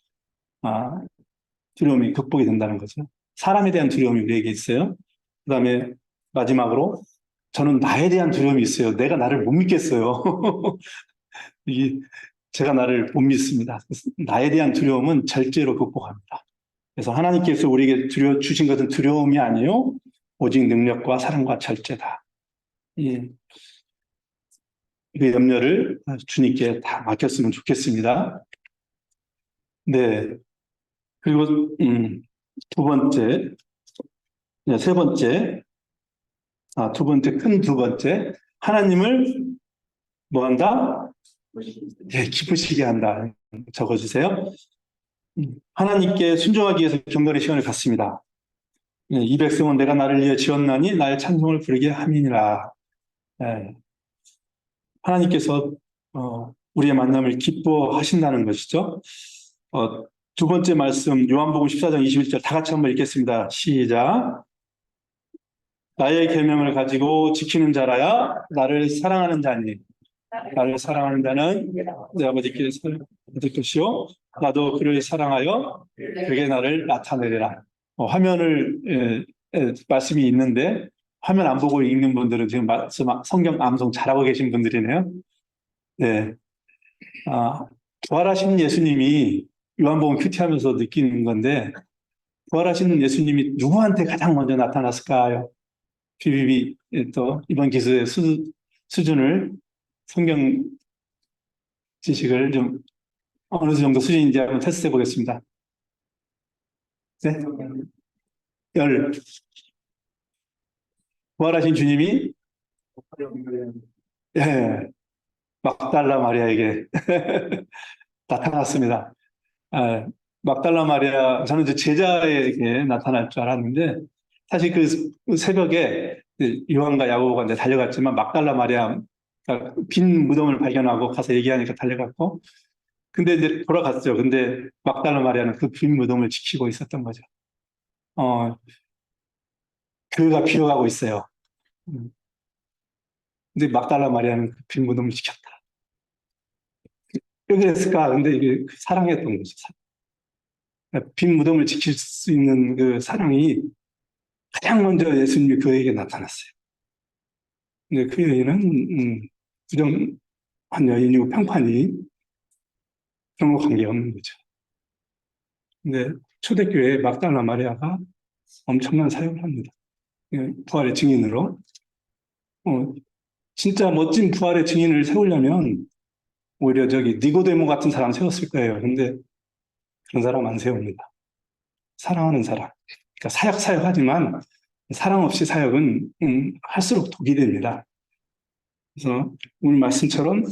두려움이 극복이 된다는 거죠. 사람에 대한 두려움이 우리에게 있어요. 그 다음에 마지막으로 저는 나에 대한 두려움이 있어요. 내가 나를 못 믿겠어요. 제가 나를 못 믿습니다. 나에 대한 두려움은 절제로 극복합니다. 그래서 하나님께서 우리에게 주신 것은 두려움이 아니요 오직 능력과 사랑과 절제다. 그 염려를 주님께 다 맡겼으면 좋겠습니다. 네. 그리고 세 번째, 큰 두 번째, 하나님을 뭐 한다? 네, 기쁘시게 한다. 적어주세요. 하나님께 순종하기 위해서 경건의 시간을 갖습니다. 이 백성은 내가 나를 위해 지었나니 나의 찬송을 부르게 함이니라. 네. 하나님께서 우리의 만남을 기뻐하신다는 것이죠. 두 번째 말씀 요한복음 14장 21절 다 같이 한번 읽겠습니다. 시작. 나의 계명을 가지고 지키는 자라야 나를 사랑하는 자니 나를 사랑하는 자는 내 아버지께 받을 것이요 나도 그를 사랑하여 그게 나를 나타내리라. 화면을 말씀이 있는데 화면 안 보고 읽는 분들은 지금 성경 암송 잘하고 계신 분들이네요. 네. 부활하신 예수님이 요한복음 큐티하면서 느끼는 건데 부활하신 예수님이 누구한테 가장 먼저 나타났을까요? BBB 또 이번 기수의 수준을 성경 지식을 좀 어느 정도 수준인지 한번 테스트해 보겠습니다. 네? 부활하신 주님이 막달라 마리아에게 나타났습니다. 막달라 마리아, 저는 이제 제자에게 나타날 줄 알았는데, 사실 그 새벽에 요한과 야고보가 이제 달려갔지만, 막달라 마리아, 빈 무덤을 발견하고 가서 얘기하니까 달려갔고, 근데 이제 돌아갔죠. 근데 막달라 마리아는 그 빈 무덤을 지키고 있었던 거죠. 교회가 비어가고 있어요. 근데 막달라 마리아는 그 빈 무덤을 지켰다. 왜 그랬을까? 근데 이게 사랑이었던 거죠. 빈 무덤을 지킬 수 있는 그 사랑이 가장 먼저 예수님이 그에게 나타났어요. 근데 그 여인은 부정한 여인이고 평판이 그런 거 관계없는 거죠. 근데 초대교회에 막달라 마리아가 엄청난 사역을 합니다. 부활의 증인으로. 진짜 멋진 부활의 증인을 세우려면 오히려 니고데모 같은 사람 세웠을 거예요. 근데 그런 사람 안 세웁니다. 사랑하는 사람. 그러니까 사역하지만 사랑 없이 사역은 할수록 독이 됩니다. 그래서 오늘 말씀처럼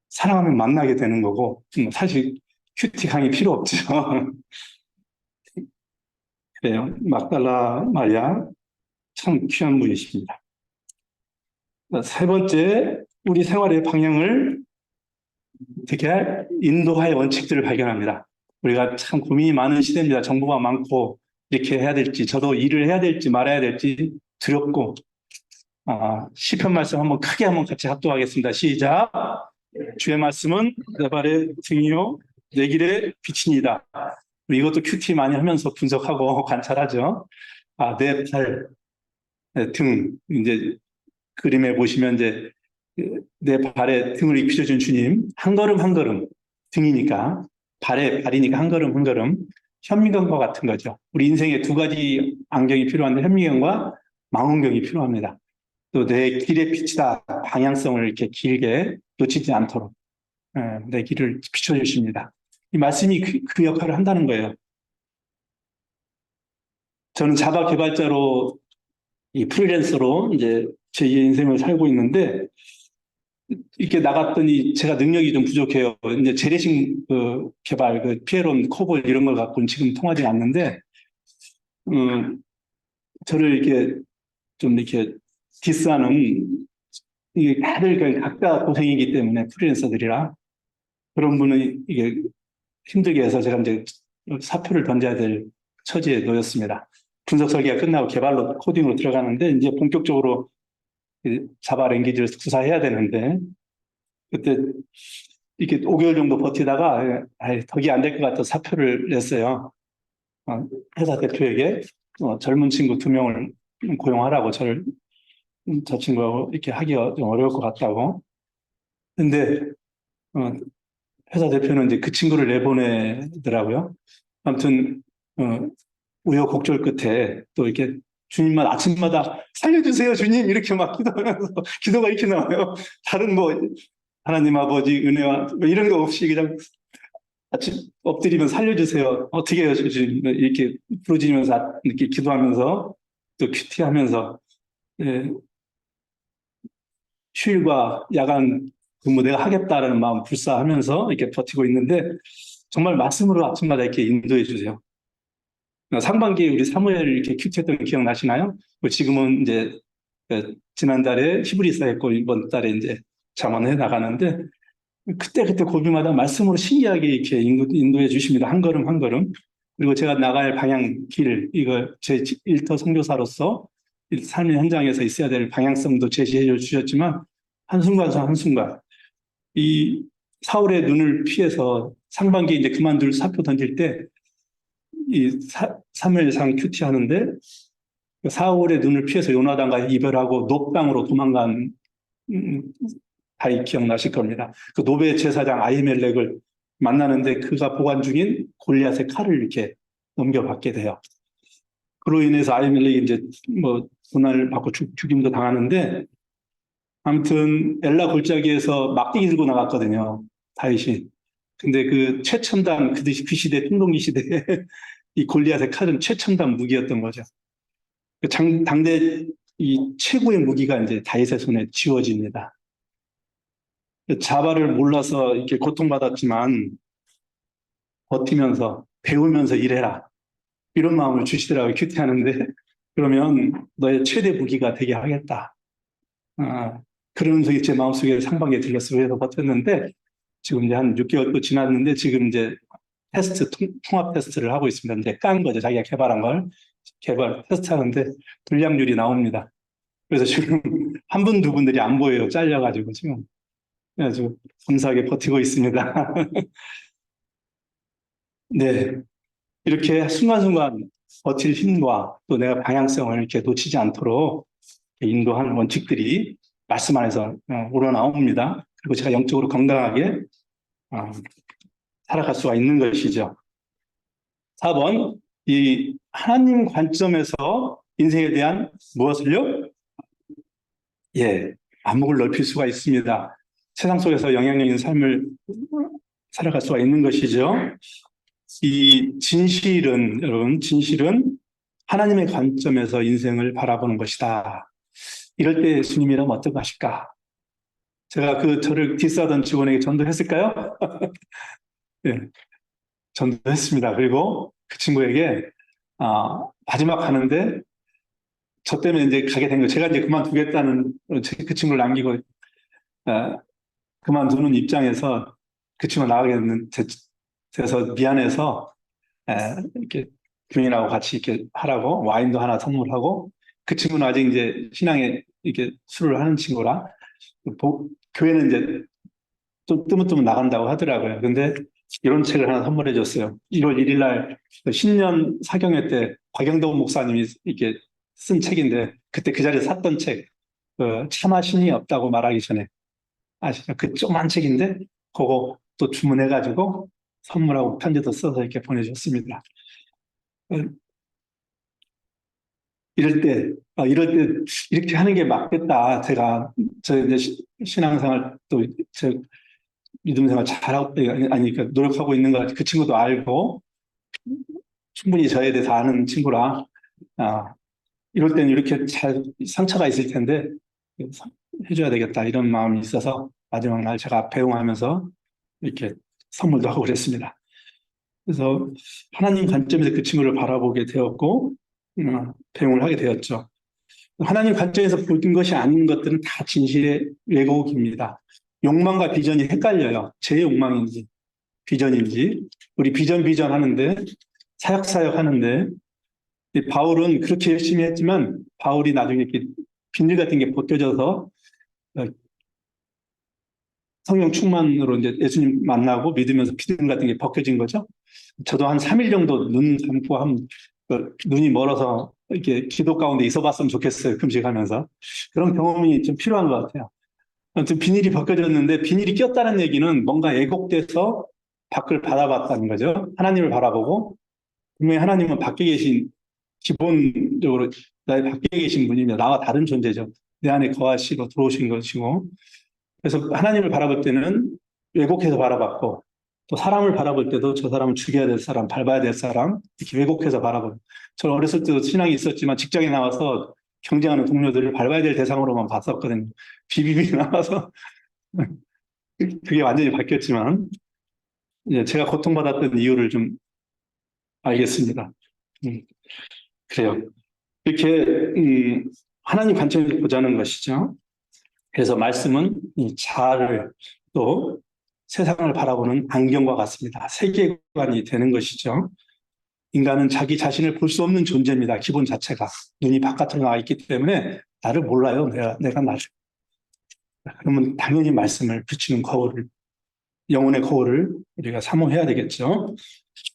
사랑하면 만나게 되는 거고 사실 큐티 강의 필요 없죠. 그래요. 막달라 마리아 참 귀한 분이십니다. 세 번째, 우리 생활의 방향을 어떻게 할 인도하의 원칙들을 발견합니다. 우리가 참 고민이 많은 시대입니다. 정보가 많고 이렇게 해야 될지, 저도 일을 해야 될지 말아야 될지 두렵고, 시편 말씀 한번 크게 한번 같이 합독하겠습니다. 시작. 주의 말씀은 내 발의 등이요 내 길의 빛이니이다. 이것도 큐티 많이 하면서 분석하고 관찰하죠. 내 발, 등, 이제 그림에 보시면 이제 내 발에 등을 입히셔준 주님, 한 걸음 한 걸음, 등이니까, 발이니까 한 걸음 한 걸음, 현미경과 같은 거죠. 우리 인생에 두 가지 안경이 필요한데 현미경과 망원경이 필요합니다. 또 내 길의 빛이다. 방향성을 이렇게 길게 놓치지 않도록 내 길을 비춰주십니다. 이 말씀이 그 역할을 한다는 거예요. 저는 자바 개발자로 이 프리랜서로 이제 제 인생을 살고 있는데 이렇게 나갔더니 제가 능력이 좀 부족해요. 이제 재래식 개발, 피에론, 코볼 이런 걸 갖고는 지금 통하지 않는데 저를 이렇게 좀 이렇게 디스하는 이게 다들 각자 고생이기 때문에 프리랜서들이라 그런 분은 이게 힘들게 해서 제가 이제 사표를 던져야 될 처지에 놓였습니다. 분석 설계가 끝나고 개발로 코딩으로 들어가는데 이제 본격적으로 자바 랭귀지를 구사해야 되는데 그때 이렇게 5개월 정도 버티다가 덕이 안 될 것 같아서 사표를 냈어요. 회사 대표에게 젊은 친구 2명을 고용하라고 저 친구하고 이렇게 하기가 좀 어려울 것 같다고. 근데 회사 대표는 이제 그 친구를 내보내더라고요. 아무튼 우여곡절 끝에 또 이렇게 주님만 아침마다 살려주세요 주님 이렇게 막 기도하면서 기도가 이렇게 나와요. 다른 하나님 아버지 은혜와 이런 거 없이 그냥 아침 엎드리면 살려주세요. 어떻게 해요 주님 이렇게 부르짖으면서 이렇게 기도하면서 또 큐티하면서 휴일과 야간 근무 내가 하겠다라는 마음 불사하면서 이렇게 버티고 있는데 정말 말씀으로 아침마다 이렇게 인도해 주세요. 상반기에 우리 사무엘 이렇게 큐티했던 거 기억나시나요? 지금은 이제 지난달에 히브리서 했고 이번 달에 이제 잠언해 나가는데 그때 고비마다 말씀으로 신기하게 이렇게 인도해 주십니다. 한 걸음 한 걸음. 그리고 제가 나갈 방향 길 이거 제 일터 선교사로서 삶의 현장에서 있어야 될 방향성도 제시해 주셨지만 한순간 이 사울의 눈을 피해서 상반기에 이제 그만둘 사표 던질 때 이 사무엘상 큐티 하는데 사울의 눈을 피해서 요나단과 이별하고 놋땅으로 도망간 다이 기억나실 겁니다. 그 노베 제사장 아히멜렉을 만나는데 그가 보관 중인 골리앗의 칼을 이렇게 넘겨받게 돼요. 그로 인해서 아히멜렉이 이제 고난을 받고 죽임도 당하는데 아무튼 엘라 골짜기에서 막대기 들고 나갔거든요. 다윗이. 근데 그 최첨단 그 시대 흥동기 시대에 이 골리앗의 칼은 최첨단 무기였던 거죠. 당대 이 최고의 무기가 이제 다윗의 손에 쥐어집니다. 자바를 몰라서 이렇게 고통받았지만 버티면서 배우면서 일해라. 이런 마음을 주시더라고요. 큐티하는데 그러면 너의 최대 무기가 되게 하겠다. 그런 소리 제 마음속에 상반기에 들렸어요. 그래서 버텼는데 지금 이제 한 6개월도 지났는데 지금 이제 통합 테스트를 하고 있습니다. 이제 깐 거죠. 자기가 개발한 걸 테스트 하는데 불량률이 나옵니다. 그래서 지금 한 분, 두 분들이 안 보여요. 잘려가지고 지금. 아주 감사하게 버티고 있습니다. 네. 이렇게 순간순간 버틸 힘과 또 내가 방향성을 이렇게 놓치지 않도록 인도하는 원칙들이 말씀 안에서 우러나옵니다. 그리고 제가 영적으로 건강하게 살아갈 수가 있는 것이죠. 4번, 이 하나님 관점에서 인생에 대한 무엇을요? 안목을 넓힐 수가 있습니다. 세상 속에서 영향력 있는 삶을 살아갈 수가 있는 것이죠. 이 진실은, 여러분, 진실은 하나님의 관점에서 인생을 바라보는 것이다. 이럴 때 예수님이라면 어떨까 하실까? 제가 저를 디스하던 직원에게 전도했을까요? 네, 전도했습니다. 그리고 그 친구에게, 마지막 가는데, 저 때문에 이제 가게 된 거예요. 제가 이제 그만두겠다는, 그 친구를 남기고, 그만두는 입장에서 그 친구가 나가게 돼서 미안해서, 이렇게 교인하고 같이 이렇게 하라고 와인도 하나 선물하고 그 친구는 아직 이제 신앙에 이렇게 술을 하는 친구라 교회는 이제 좀 뜨문뜨문 나간다고 하더라고요. 근데 이런 책을 하나 선물해 줬어요. 1월 1일 날 신년 사경회 때 곽영동 목사님이 이렇게 쓴 책인데 그때 그 자리에 샀던 책, 차마 신이 없다고 말하기 전에 아시죠? 그 조그만 책인데 그거 또 주문해가지고 선물하고 편지도 써서 이렇게 보내줬습니다. 이럴 때 이렇게 하는 게 맞겠다. 제가 저 이제 신앙생활 또 저 믿음생활 잘하고 아니 그러니까 노력하고 있는 거 그 친구도 알고 충분히 저에 대해서 아는 친구라 이럴 때는 이렇게 잘 상처가 있을 텐데 해줘야 되겠다 이런 마음이 있어서 마지막 날 제가 배웅하면서 이렇게 선물도 하고 그랬습니다. 그래서 하나님 관점에서 그 친구를 바라보게 되었고 배웅을 하게 되었죠. 하나님 관점에서 보는 것이 아닌 것들은 다 진실의 왜곡입니다. 욕망과 비전이 헷갈려요. 제 욕망인지 비전인지 우리 비전 하는데 사역 하는데 바울은 그렇게 열심히 했지만 바울이 나중에 이렇게 비늘 같은 게 벗겨져서 성령 충만으로 이제 예수님 만나고 믿으면서 비늘 같은 게 벗겨진 거죠. 저도 한 3일 정도 눈 감고 눈이 멀어서 이렇게 기도 가운데 있어봤으면 좋겠어요. 금식하면서. 그런 경험이 좀 필요한 것 같아요. 아무튼 비닐이 벗겨졌는데 비닐이 꼈다는 얘기는 뭔가 왜곡돼서 밖을 바라봤다는 거죠. 하나님을 바라보고 분명히 하나님은 밖에 계신 기본적으로 나의 밖에 계신 분이며 나와 다른 존재죠. 내 안에 거하시고 들어오신 것이고 그래서 하나님을 바라볼 때는 왜곡해서 바라봤고 또 사람을 바라볼 때도 저 사람을 죽여야 될 사람, 밟아야 될 사람 이렇게 왜곡해서 바라보고 저는 어렸을 때도 신앙이 있었지만 직장에 나와서 경쟁하는 동료들을 밟아야 될 대상으로만 봤었거든요. 비비비 나와서 그게 완전히 바뀌었지만 제가 고통받았던 이유를 좀 알겠습니다. 그래요. 이렇게 하나님 관점에서 보자는 것이죠. 그래서 말씀은 이 자아를 또 세상을 바라보는 안경과 같습니다. 세계관이 되는 것이죠. 인간은 자기 자신을 볼 수 없는 존재입니다. 기본 자체가. 눈이 바깥으로 나와 있기 때문에 나를 몰라요. 내가 나를. 그러면 당연히 말씀을 비추는 거울을, 영혼의 거울을 우리가 사모해야 되겠죠.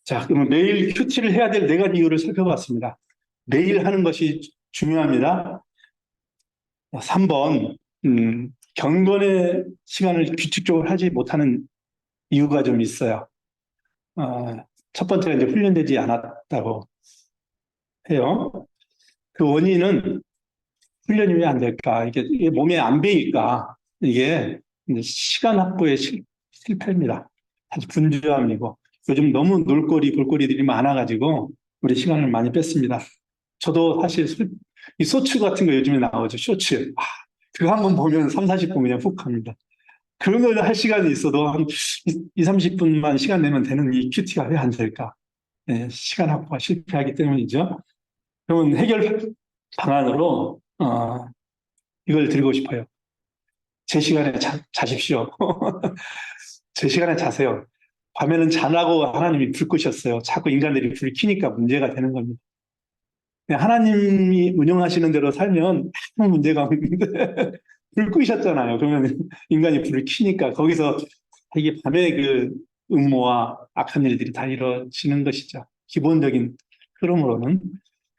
자, 그러면 매일 큐티를 해야 될 4가지 이유를 살펴봤습니다. 매일 하는 것이 중요합니다. 3번, 경건의 시간을 규칙적으로 하지 못하는 이유가 좀 있어요. 첫 번째가 이제 훈련되지 않았다고 해요. 그 원인은 훈련이 왜 안 될까? 이게 몸에 안 배일까? 이게 이제 시간 확보의 실패입니다. 사실 분주함이고 요즘 너무 놀거리, 볼거리들이 많아가지고 우리 시간을 많이 뺐습니다. 저도 사실 이 쇼츠 같은 거 요즘에 나오죠. 쇼츠. 그거 한번 보면 3, 40분 그냥 훅 갑니다. 그런 걸 할 시간이 있어도 한 2, 30분만 시간 내면 되는 이 큐티가 왜 안 될까? 네, 시간 확보가 실패하기 때문이죠. 그러면 해결 방안으로 이걸 드리고 싶어요. 제 시간에 자십시오. 제 시간에 자세요. 밤에는 자라고 하나님이 불 끄셨어요. 자꾸 인간들이 불을 켜니까 문제가 되는 겁니다. 하나님이 운영하시는 대로 살면 아무 문제가 없는데 불 끄셨잖아요. 그러면 인간이 불을 켜니까 거기서 이게 밤에 그 음모와 악한 일들이 다 이루어지는 것이죠. 기본적인 흐름으로는.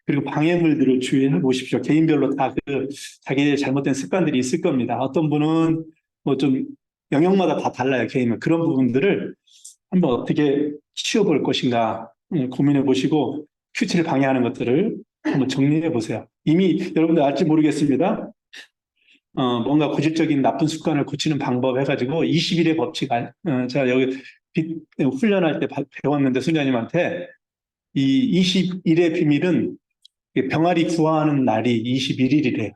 그리고 방해물들을 주의해 보십시오. 개인별로 다 자기의 잘못된 습관들이 있을 겁니다. 어떤 분은 뭐 좀 영역마다 다 달라요. 개인은. 그런 부분들을 한번 어떻게 치워볼 것인가 고민해 보시고 큐티를 방해하는 것들을 한번 정리해 보세요. 이미 여러분들 알지 모르겠습니다. 뭔가 고질적인 나쁜 습관을 고치는 방법 해가지고 21의 법칙, 제가 여기 훈련할 때 배웠는데 수녀님한테 이 21의 비밀은 병아리 구화하는 날이 21일이래요.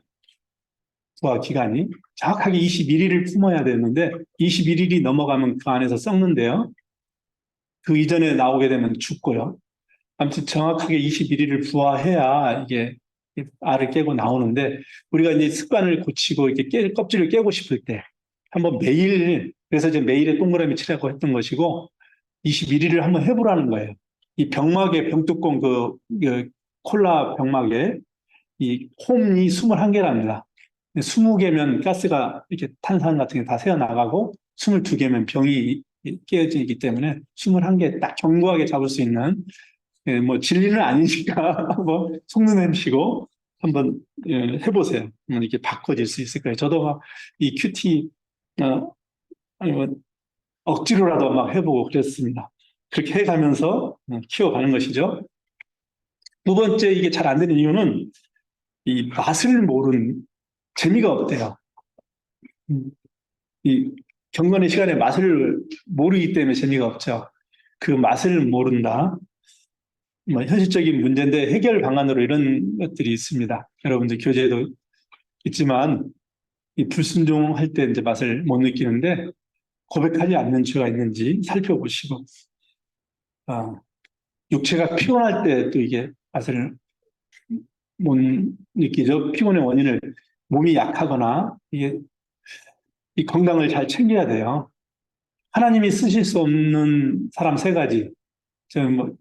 구화 기간이. 정확하게 21일을 품어야 되는데 21일이 넘어가면 그 안에서 썩는데요. 그 이전에 나오게 되면 죽고요. 아무튼 정확하게 21일을 부화해야 이게 알을 깨고 나오는데 우리가 이제 습관을 고치고 이렇게 껍질을 깨고 싶을 때 한번 매일 그래서 이제 매일의 동그라미 치라고 했던 것이고 21일을 한번 해보라는 거예요. 이 병막에 병뚜껑 그 콜라 병막에 이 홈이 21개랍니다. 20개면 가스가 이렇게 탄산 같은 게 다 새어나가고 22개면 병이 깨어지기 때문에 21개 딱 견고하게 잡을 수 있는 뭐 진리는 아니니까 뭐 속는 햄시고 한번 해보세요. 이렇게 바꿔질 수 있을 거예요. 저도 이 큐티 아니 뭐 억지로라도 막 해보고 그랬습니다. 그렇게 해가면서 키워가는 것이죠. 두 번째 이게 잘 안 되는 이유는 이 맛을 모르는 재미가 없대요. 이 경건의 시간에 맛을 모르기 때문에 재미가 없죠. 그 맛을 모른다. 뭐 현실적인 문제인데 해결 방안으로 이런 것들이 있습니다. 여러분들 교재에도 있지만 이 불순종할 때 이제 맛을 못 느끼는데 고백하지 않는 죄가 있는지 살펴보시고 육체가 피곤할 때 또 이게 맛을 못 느끼죠. 피곤의 원인을 몸이 약하거나 이게 이 건강을 잘 챙겨야 돼요. 하나님이 쓰실 수 없는 사람 세 가지 뭐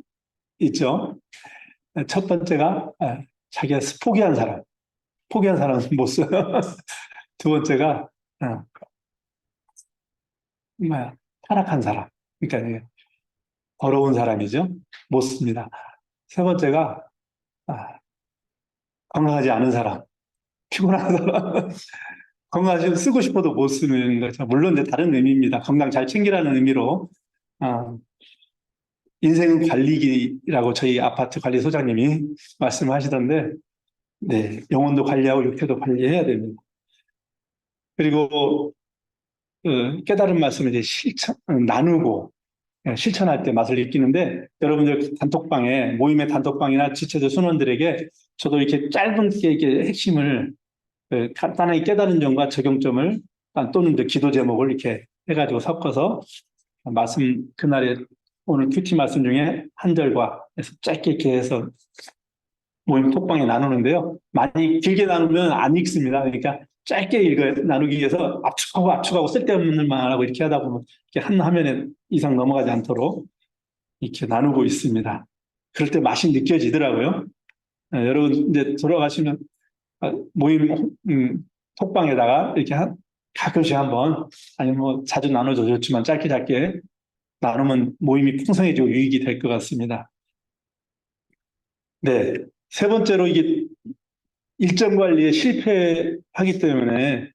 있죠. 첫 번째가 자기가 포기한 사람. 포기한 사람은 못 써요. 두 번째가 타락한 사람. 그러니까 더러운 사람이죠. 못 씁니다. 세 번째가 건강하지 않은 사람. 피곤한 사람. 건강하시면 쓰고 싶어도 못 쓰는 거죠. 물론 이제 다른 의미입니다. 건강 잘 챙기라는 의미로 인생은 관리기라고 저희 아파트 관리소장님이 말씀하시던데 네, 영혼도 관리하고 육체도 관리해야 됩니다. 그리고 깨달은 말씀을 이제 나누고 실천할 때 맛을 느끼는데 여러분들 단톡방에 모임의 단톡방이나 지체들 순원들에게 저도 이렇게 짧게 이렇게 핵심을 간단하게 깨달은 점과 적용점을 또는 기도 제목을 이렇게 해가지고 섞어서 말씀 그날에 오늘 큐티 말씀 중에 한 절과 해서 짧게 이렇게 해서 모임 톡방에 나누는데요. 많이 길게 나누면 안 읽습니다. 그러니까 짧게 나누기 위해서 압축하고 쓸데없는 말하고 이렇게 하다 보면 이렇게 한 화면에 이상 넘어가지 않도록 이렇게 나누고 있습니다. 그럴 때 맛이 느껴지더라고요. 여러분 이제 돌아가시면 모임 톡방에다가 이렇게 가끔씩 한번 아니면 뭐 자주 나눠도 좋지만 짧게 나누면 모임이 풍성해지고 유익이 될 것 같습니다. 네, 세 번째로 이게 일정 관리에 실패하기 때문에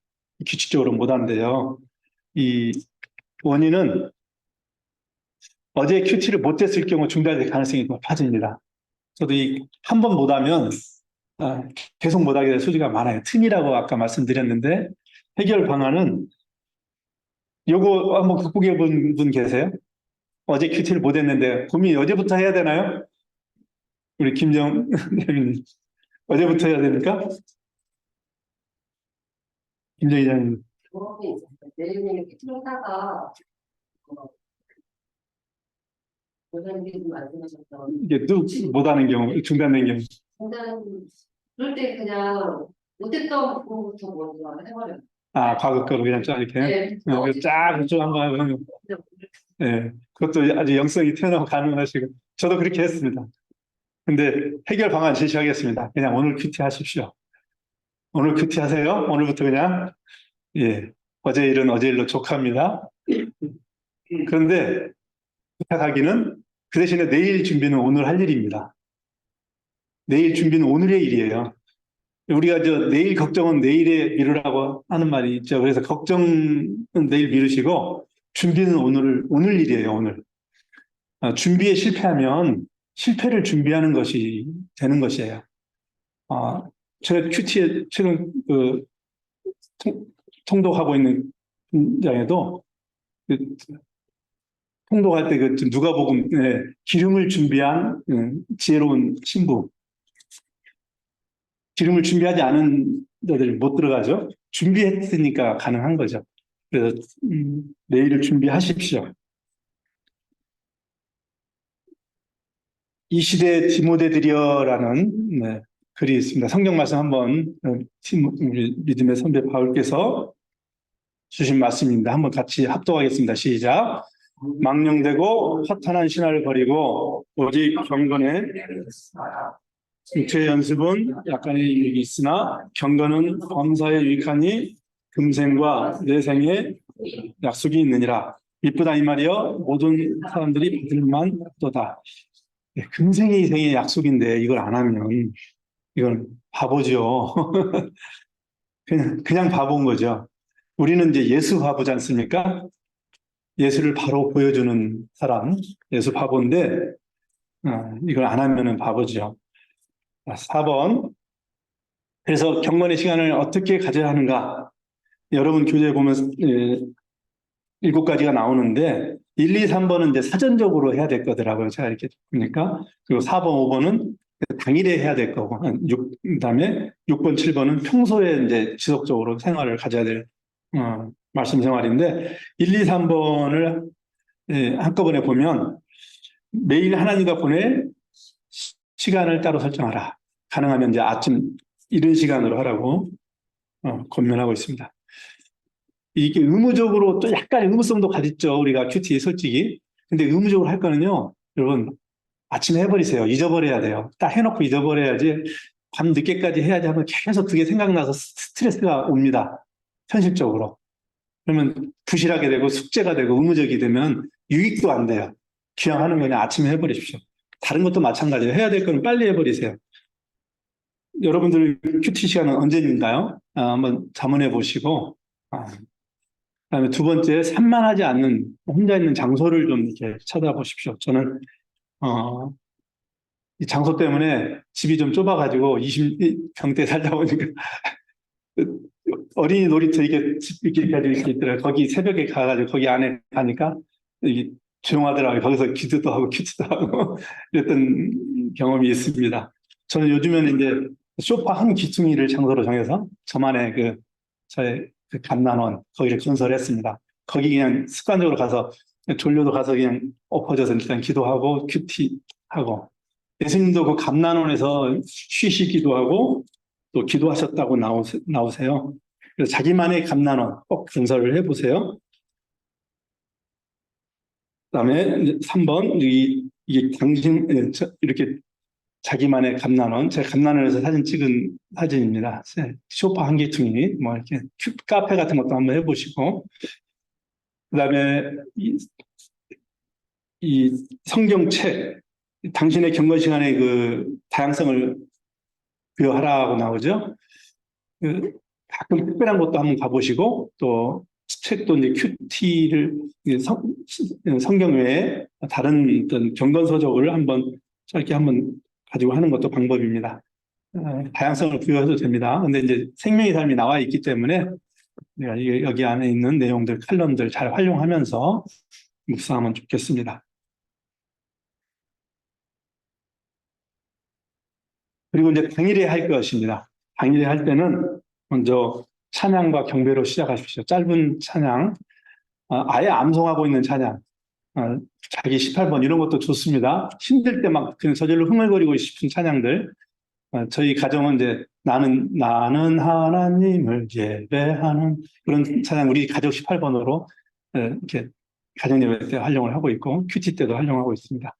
규칙적으로 못한대요. 이 원인은 어제 큐티를 못했을 경우 중단될 가능성이 높아집니다. 저도 한 번 못하면 계속 못하게 될 소지가 많아요. 틈이라고 아까 말씀드렸는데 해결 방안은 요거 한번 극복해 본 분 계세요? 어제 큐티를 못했는데 고민 어제부터 해야 되나요? 우리 김정 대표님 어제부터 해야 됩니까? 김정 이장님. 내일은 하다가 원장님이 말씀하셨던 이게 또 못하는 경우, 중단된 경우. 그럴 때 그냥 못했던 부분부터 먼저 해버려요. 과거 거로 그냥 쫙 이렇게. 쫙 한번 하면. 네, 그것도 아주 영성이 튀어나오고 가능하시고. 저도 그렇게 했습니다. 근데 해결 방안 제시하겠습니다. 그냥 오늘 큐티 하십시오. 오늘 큐티 하세요. 오늘부터 그냥. 어제 일은 어제 일로 족합니다. 그런데 부탁하기는 그 대신에 내일 준비는 오늘 할 일입니다. 내일 준비는 오늘의 일이에요. 우리가 내일 걱정은 내일에 미루라고 하는 말이 있죠. 그래서 걱정은 내일 미루시고 준비는 오늘 일이에요. 오늘. 준비에 실패하면 실패를 준비하는 것이 되는 것이에요. 제가 큐티에 최근 통독하고 있는 분장에도 통독할 때 누가복음 기름을 준비한 지혜로운 신부. 기름을 준비하지 않은 데들 못 들어가죠. 준비했으니까 가능한 거죠. 그래서 내일을 준비하십시오. 이 시대 디모데들이여라는 글이 있습니다. 성경 말씀 한번 우리 믿음의 선배 바울께서 주신 말씀입니다. 한번 같이 합독하겠습니다. 시작. 망령되고 허탄한 신화를 버리고 오직 경건의 육체의 연습은 약간의 유익이 있으나 경건은 범사에 유익하니 금생과 내생에 약속이 있느니라. 이쁘다 이 말이여 모든 사람들이 받을만 또다. 금생의 이생의 약속인데 이걸 안 하면 이건 바보죠. 그냥 바보인 거죠. 우리는 이제 예수 바보지 않습니까? 예수를 바로 보여주는 사람, 예수 바보인데 이걸 안 하면은 바보죠. 4번. 그래서 경건의 시간을 어떻게 가져야 하는가? 여러분 교재에 보면 7가지가 나오는데 1, 2, 3번은 이제 사전적으로 해야 될 거더라고요. 제가 이렇게 보니까. 그리고 4번, 5번은 당일에 해야 될 거고, 그다음에 6번, 7번은 평소에 이제 지속적으로 생활을 가져야 될 말씀 생활인데 1, 2, 3번을 한꺼번에 보면 매일 하나님과 보낼 시간을 따로 설정하라. 가능하면 이제 아침 이른 시간으로 하라고 권면하고 있습니다. 이게 의무적으로 또 약간 의무성도 가졌죠. 우리가 큐티 솔직히. 근데 의무적으로 할 거는요. 여러분 아침에 해버리세요. 잊어버려야 돼요. 딱 해놓고 잊어버려야지 밤 늦게까지 해야지 하면 계속 그게 생각나서 스트레스가 옵니다. 현실적으로. 그러면 부실하게 되고 숙제가 되고 의무적이 되면 유익도 안 돼요. 귀향하는 거는 아침에 해버리십시오. 다른 것도 마찬가지예요. 해야 될 거는 빨리 해버리세요. 여러분들 큐티 시간은 언제인가요? 한번 자문해 보시고 그다음에 두 번째 산만하지 않는 혼자 있는 장소를 좀 이렇게 찾아보십시오. 저는 이 장소 때문에 집이 좀 좁아가지고 20평대 살다 보니까 어린이 놀이터 이렇게 가지고 있더라고요. 거기 새벽에 가가지고 거기 안에 가니까 이게 조용하더라고요. 거기서 기도도 하고 큐티도 하고 이랬던 경험이 있습니다. 저는 요즘에는 이제 소파 한 귀퉁이를 장소로 정해서 저만의 저의 감난원 거기를 건설했습니다. 거기 그냥 습관적으로 가서 졸려도 가서 그냥 엎어져서 일단 기도하고 큐티하고 예수님도 그 감난원에서 쉬시기도 하고 또 기도하셨다고 나오세요. 그래서 자기만의 감난원 꼭 건설을 해보세요. 그다음에 3번 이게 당신 이렇게 자기만의 감난원, 제가 감난원에서 사진 찍은 사진입니다. 소파 한 개퉁이, 뭐 이렇게 카페 같은 것도 한번 해보시고, 그다음에 이 성경책, 당신의 경건 시간에 그 다양성을 부여하라고 나오죠. 가끔 특별한 것도 한번 가보시고, 또 책도 이제 큐티를 성경 외에 다른 어떤 경건 서적을 한번 짧게 한번 가지고 하는 것도 방법입니다. 다양성을 부여해도 됩니다. 근데 이제 생명의 삶이 나와 있기 때문에 내가 여기 안에 있는 내용들, 칼럼들 잘 활용하면서 묵상하면 좋겠습니다. 그리고 이제 당일에 할 것입니다. 당일에 할 때는 먼저 찬양과 경배로 시작하십시오. 짧은 찬양, 아예 암송하고 있는 찬양, 자기 18번 이런 것도 좋습니다. 힘들 때 막 그냥 저절로 흥얼거리고 싶은 찬양들. 저희 가정은 이제 나는 하나님을 예배하는 그런 찬양 우리 가족 18번으로 이렇게 가정 예배 때 활용을 하고 있고 큐티 때도 활용하고 있습니다.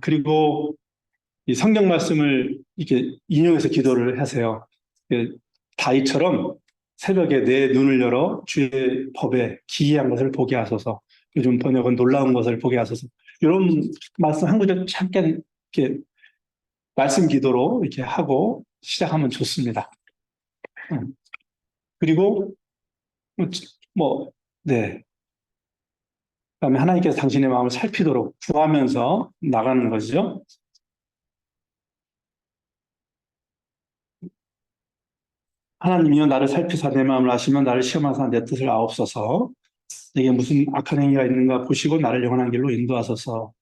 그리고 이 성경 말씀을 이렇게 인용해서 기도를 하세요. 다윗처럼 새벽에 내 눈을 열어 주의 법에 기이한 것을 보게 하소서. 요즘 번역은 놀라운 것을 보게 하소서. 이런 말씀 한 구절 잠깐 이렇게 말씀 기도로 이렇게 하고 시작하면 좋습니다. 그리고 네. 그다음에 하나님께서 당신의 마음을 살피도록 구하면서 나가는 거죠. 하나님이여 나를 살피사 내 마음을 아시면 나를 시험하사 내 뜻을 아옵소서. 내게 무슨 악한 행위가 있는가 보시고 나를 영원한 길로 인도하소서.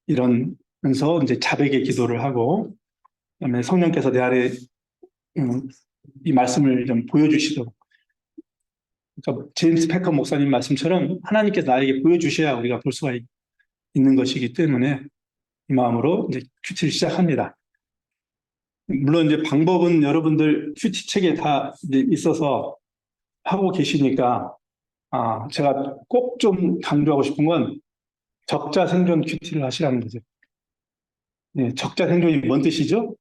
이러면서 이제 자백의 기도를 하고 그다음에 성령께서 내 안에 이 말씀을 좀 보여주시도록. 그러니까 제임스 패커 목사님 말씀처럼 하나님께서 나에게 보여주셔야 우리가 볼 수가 있는 것이기 때문에 이 마음으로 이제 큐티를 시작합니다. 물론 이제 방법은 여러분들 큐티 책에 다 이제 있어서 하고 계시니까 제가 꼭 좀 강조하고 싶은 건 적자 생존 큐티를 하시라는 거죠. 네, 적자 생존이 뭔 뜻이죠?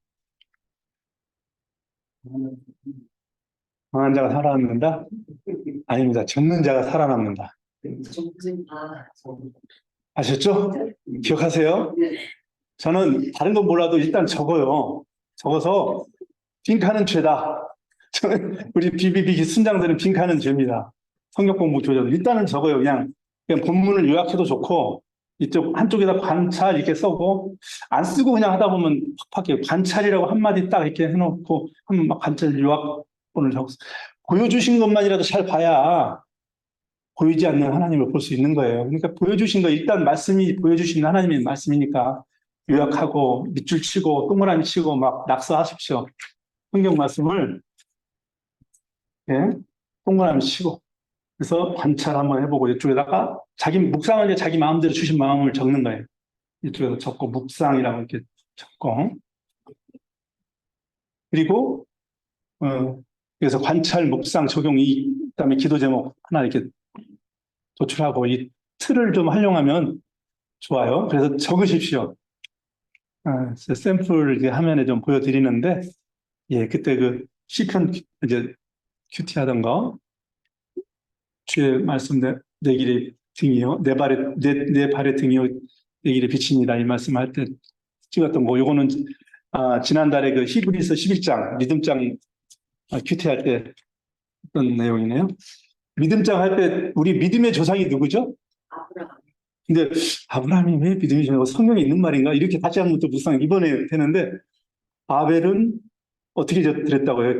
강한 자가 살아남는다? 아닙니다. 적는 자가 살아남는다. 아셨죠? 기억하세요? 저는 다른 건 몰라도 일단 적어요. 적어서 빈칸은 죄다. 저는 우리 BBB 순장들은 빈칸은 죄입니다. 성경 공부 조절. 일단은 적어요. 그냥 본문을 요약해도 좋고, 이쪽 한쪽에다 관찰 이렇게 써고, 안 쓰고 그냥 하다 보면 팍팍해요. 관찰이라고 한마디 딱 이렇게 해놓고, 한번 막 관찰 요약본을 적어. 보여주신 것만이라도 잘 봐야 보이지 않는 하나님을 볼 수 있는 거예요. 그러니까 보여주신 거, 일단 말씀이 보여주신 하나님의 말씀이니까 요약하고, 밑줄 치고, 동그라미 치고, 막 낙서하십시오. 성경 말씀을, 예, 동그라미 치고. 그래서 관찰 한번 해보고, 이쪽에다가 자기 묵상을 이제 자기 마음대로 주신 마음을 적는 거예요. 이쪽에다 적고, 묵상이라고 이렇게 적고. 그리고, 그래서 관찰, 묵상, 적용, 그다음에 기도 제목 하나 이렇게 도출하고, 이 틀을 좀 활용하면 좋아요. 그래서 적으십시오. 샘플을 이제 화면에 좀 보여드리는데, 예, 그때 그 시편 이제 큐티 하던 거, 주의 말씀 내 길의 등이요, 내 발의 등이요, 내 길의 빛입니다. 이 말씀할 때 찍었던 거, 요거는 지난달에 그 히브리서 11장 믿음장 큐티 할 때 어떤 내용이네요. 믿음장 할 때 우리 믿음의 조상이 누구죠? 아브라함. 근데 아브라함이 왜 믿음이 조상이고 성경에 있는 말인가? 이렇게 다시 한번 또 묵상 이번에 되는데, 아벨은 어떻게 드렸다고요?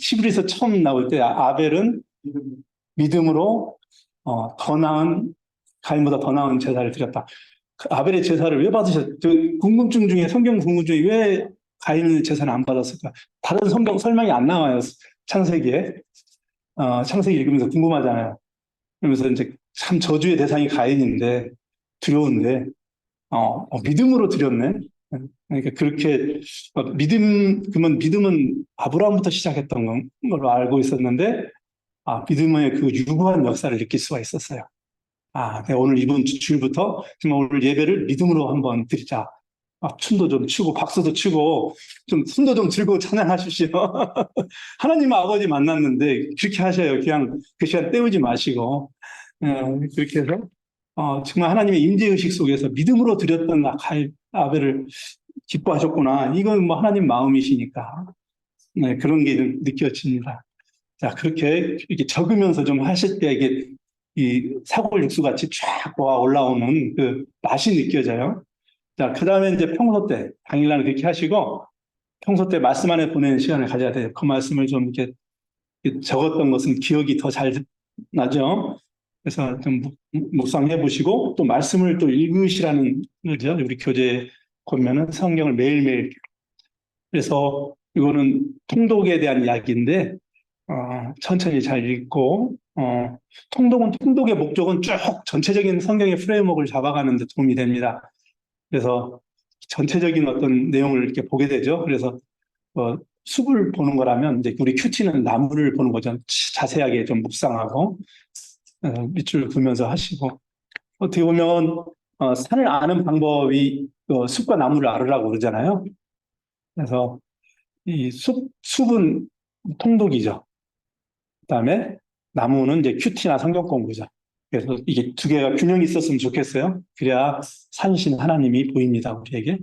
히브리서 처음 나올 때 아벨은 믿음으로 더 나은, 가인보다 더 나은 제사를 드렸다. 그 아벨의 제사를 왜 받으셨죠? 궁금증 중에, 성경 궁금증 중에 왜 가인의 제사를 안 받았을까? 다른 성경 설명이 안 나와요. 창세기에. 창세기 읽으면서 궁금하잖아요. 그러면서 이제 참 저주의 대상이 가인인데, 두려운데, 믿음으로 드렸네. 그러니까 그렇게 그러면 믿음은 아브라함부터 시작했던 걸로 알고 있었는데, 믿음의 그 유구한 역사를 느낄 수가 있었어요. 오늘 이번 주일부터 정말 오늘 예배를 믿음으로 한번 드리자. 춤도 좀 추고 박수도 치고 좀 손도 좀 들고 찬양하십시오. 하나님 아버지 만났는데 그렇게 하셔요. 그냥 그 시간 때우지 마시고, 그렇게 해서 정말 하나님의 임재의식 속에서 믿음으로 드렸던 아벨을 기뻐하셨구나. 이건 뭐 하나님 마음이시니까. 네, 그런 게 느껴집니다. 자, 그렇게 이렇게 적으면서 좀 하실 때 이게 이 사골육수 같이 쫙 올라오는 그 맛이 느껴져요. 자, 그 다음에 이제 평소 때, 당일날 그렇게 하시고, 평소 때 말씀 안에 보내는 시간을 가져야 돼요. 그 말씀을 좀 이렇게 적었던 것은 기억이 더 잘 나죠. 그래서 좀 묵상해 보시고, 또 말씀을 또 읽으시라는 거죠. 우리 교재 보면은 성경을 매일매일. 그래서 이거는 통독에 대한 이야기인데, 천천히 잘 읽고, 통독의 목적은 쭉 전체적인 성경의 프레임워크를 잡아가는 데 도움이 됩니다. 그래서 전체적인 어떤 내용을 이렇게 보게 되죠. 그래서 숲을 보는 거라면 이제 우리 큐티는 나무를 보는 거죠. 자세하게 좀 묵상하고 밑줄 그으면서 하시고, 어떻게 보면 산을 아는 방법이 숲과 나무를 알으라고 그러잖아요. 그래서 이 숲은 통독이죠. 그다음에 나무는 이제 큐티나 성경 공부죠. 그래서 이게 두 개가 균형이 있었으면 좋겠어요. 그래야 산신 하나님이 보입니다, 우리에게.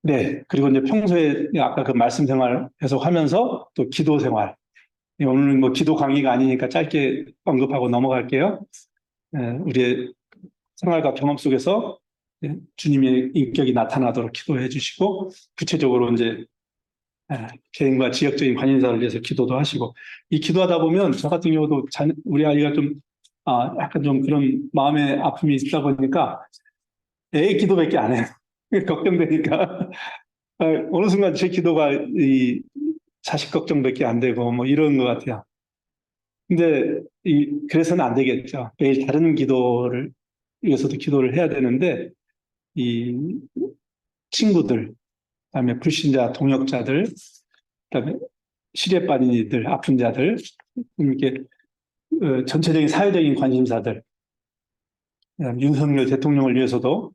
네. 그리고 이제 평소에 아까 그 말씀 생활 계속하면서 또 기도 생활. 오늘은 뭐 기도 강의가 아니니까 짧게 언급하고 넘어갈게요. 우리의 생활과 경험 속에서 주님의 인격이 나타나도록 기도해 주시고, 구체적으로 이제 개인과 지역적인 관인사를 위해서 기도도 하시고, 이 기도하다 보면 저 같은 경우도 우리 아이가 좀 약간 좀 그런 마음의 아픔이 있다 보니까 애 기도밖에 안 해요. 걱정되니까 어느 순간 제 기도가 이 자식 걱정밖에 안 되고 뭐 이런 것 같아요. 근데 그래서는 안 되겠죠. 매일 다른 기도를 위해서도 기도를 해야 되는데, 이 친구들, 그다음에 불신자 동역자들, 그다음에 시리에 빠진 이들, 아픈 자들, 이렇게 전체적인 사회적인 관심사들, 윤석열 대통령을 위해서도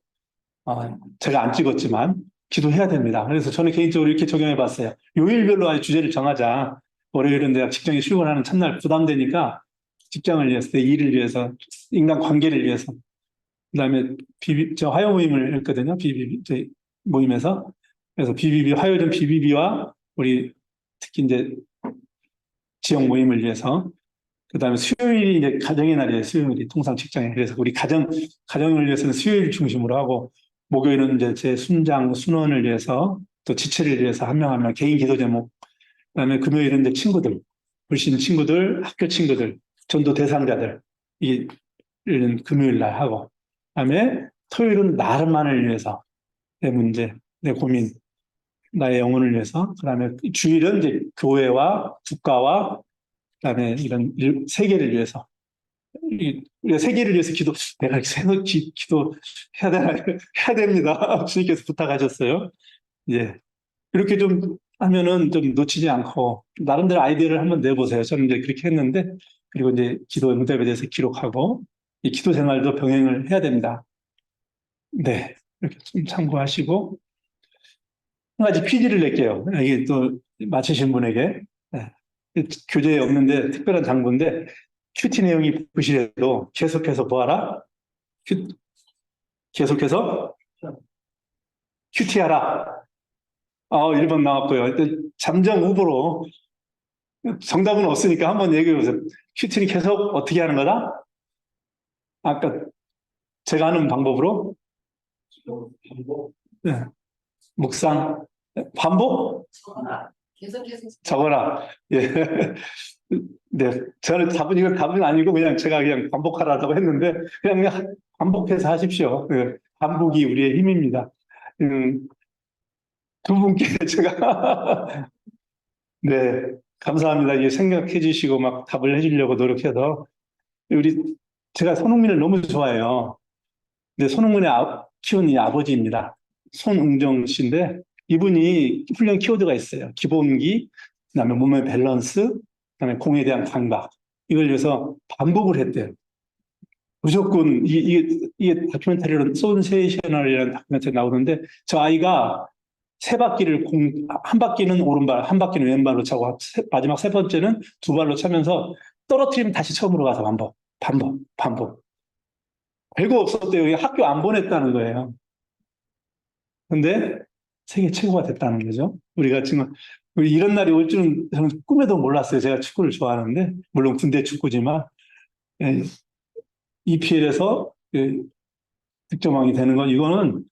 제가 안 찍었지만 기도해야 됩니다. 그래서 저는 개인적으로 이렇게 적용해 봤어요. 요일별로 아예 주제를 정하자. 월요일은 내가 직장에 출근하는 첫날 부담되니까 직장을 위해서, 내 일을 위해서, 인간 관계를 위해서. 그다음에 저 화요 모임을 했거든요. BBB 저희 모임에서. 그래서 BBB 화요일은 BBB와 우리 특히 이제 지역 모임을 위해서. 그다음에 수요일이 이제 가정의 날이에요. 수요일이 통상 직장에. 그래서 우리 가정을 위해서는 수요일 중심으로 하고, 목요일은 이제 제 순장 순원을 위해서, 또 지체를 위해서 한 명 한 명 개인 기도 제목. 그다음에 금요일은 이제 친구들, 불신 친구들, 학교 친구들, 전도 대상자들 이는 금요일 날 하고, 그다음에 토요일은 나만을 위해서 내 문제, 내 고민, 나의 영혼을 위해서. 그다음에 주일은 이제 교회와 국가와 그다음에 이런 세계를 위해서. 우리가 세계를 위해서 내가 기도해야 되나, 해야 됩니다. 주님께서 부탁하셨어요. 예. 이렇게 좀 하면은 좀 놓치지 않고, 나름대로 아이디어를 한번 내보세요. 저는 이제 그렇게 했는데, 그리고 이제 기도 응답에 대해서 기록하고, 이 기도 생활도 병행을 해야 됩니다. 네. 이렇게 좀 참고하시고, 한 가지 퀴즈를 낼게요. 이게 또 맞히신 분에게. 네. 교재에 없는데 특별한 장부인데, 큐티 내용이 부실해도 계속해서 뭐하라? 계속해서 큐티하라. 1번 나왔고요. 잠정 후보로 정답은 없으니까 한번 얘기해 보세요. 큐티는 계속 어떻게 하는 거다? 아까 제가 하는 방법으로 네. 묵상, 반복? 계속해서 적어라. 예. 네. 저는 이건 답은 아니고 그냥 제가 그냥 반복하라고 했는데 그냥 반복해서 하십시오. 네. 반복이 우리의 힘입니다. 두 분께 제가 네. 감사합니다. 이게 생각해 주시고 막 답을 해주려고 노력해서 제가 손흥민을 너무 좋아해요. 근데 손흥민의 키운 이 아버지입니다. 손흥정 씨인데 이분이 훈련 키워드가 있어요. 기본기, 그다음에 몸의 밸런스, 그다음에 공에 대한 감각. 이걸 위해서 반복을 했대요. 무조건 이게 다큐멘터리로 쏜세이셔널이라는 다큐멘터리 나오는데 저 아이가 한 바퀴는 오른발, 한 바퀴는 왼발로 차고 마지막 세 번째는 두 발로 차면서 떨어뜨리면 다시 처음으로 가서 반복. 별거 없었대요. 학교 안 보냈다는 거예요. 근데 세계 최고가 됐다는 거죠. 우리가 지금 이런 날이 올 줄은 저는 꿈에도 몰랐어요. 제가 축구를 좋아하는데 물론 군대 축구지만 EPL에서 득점왕이 되는 건 이거는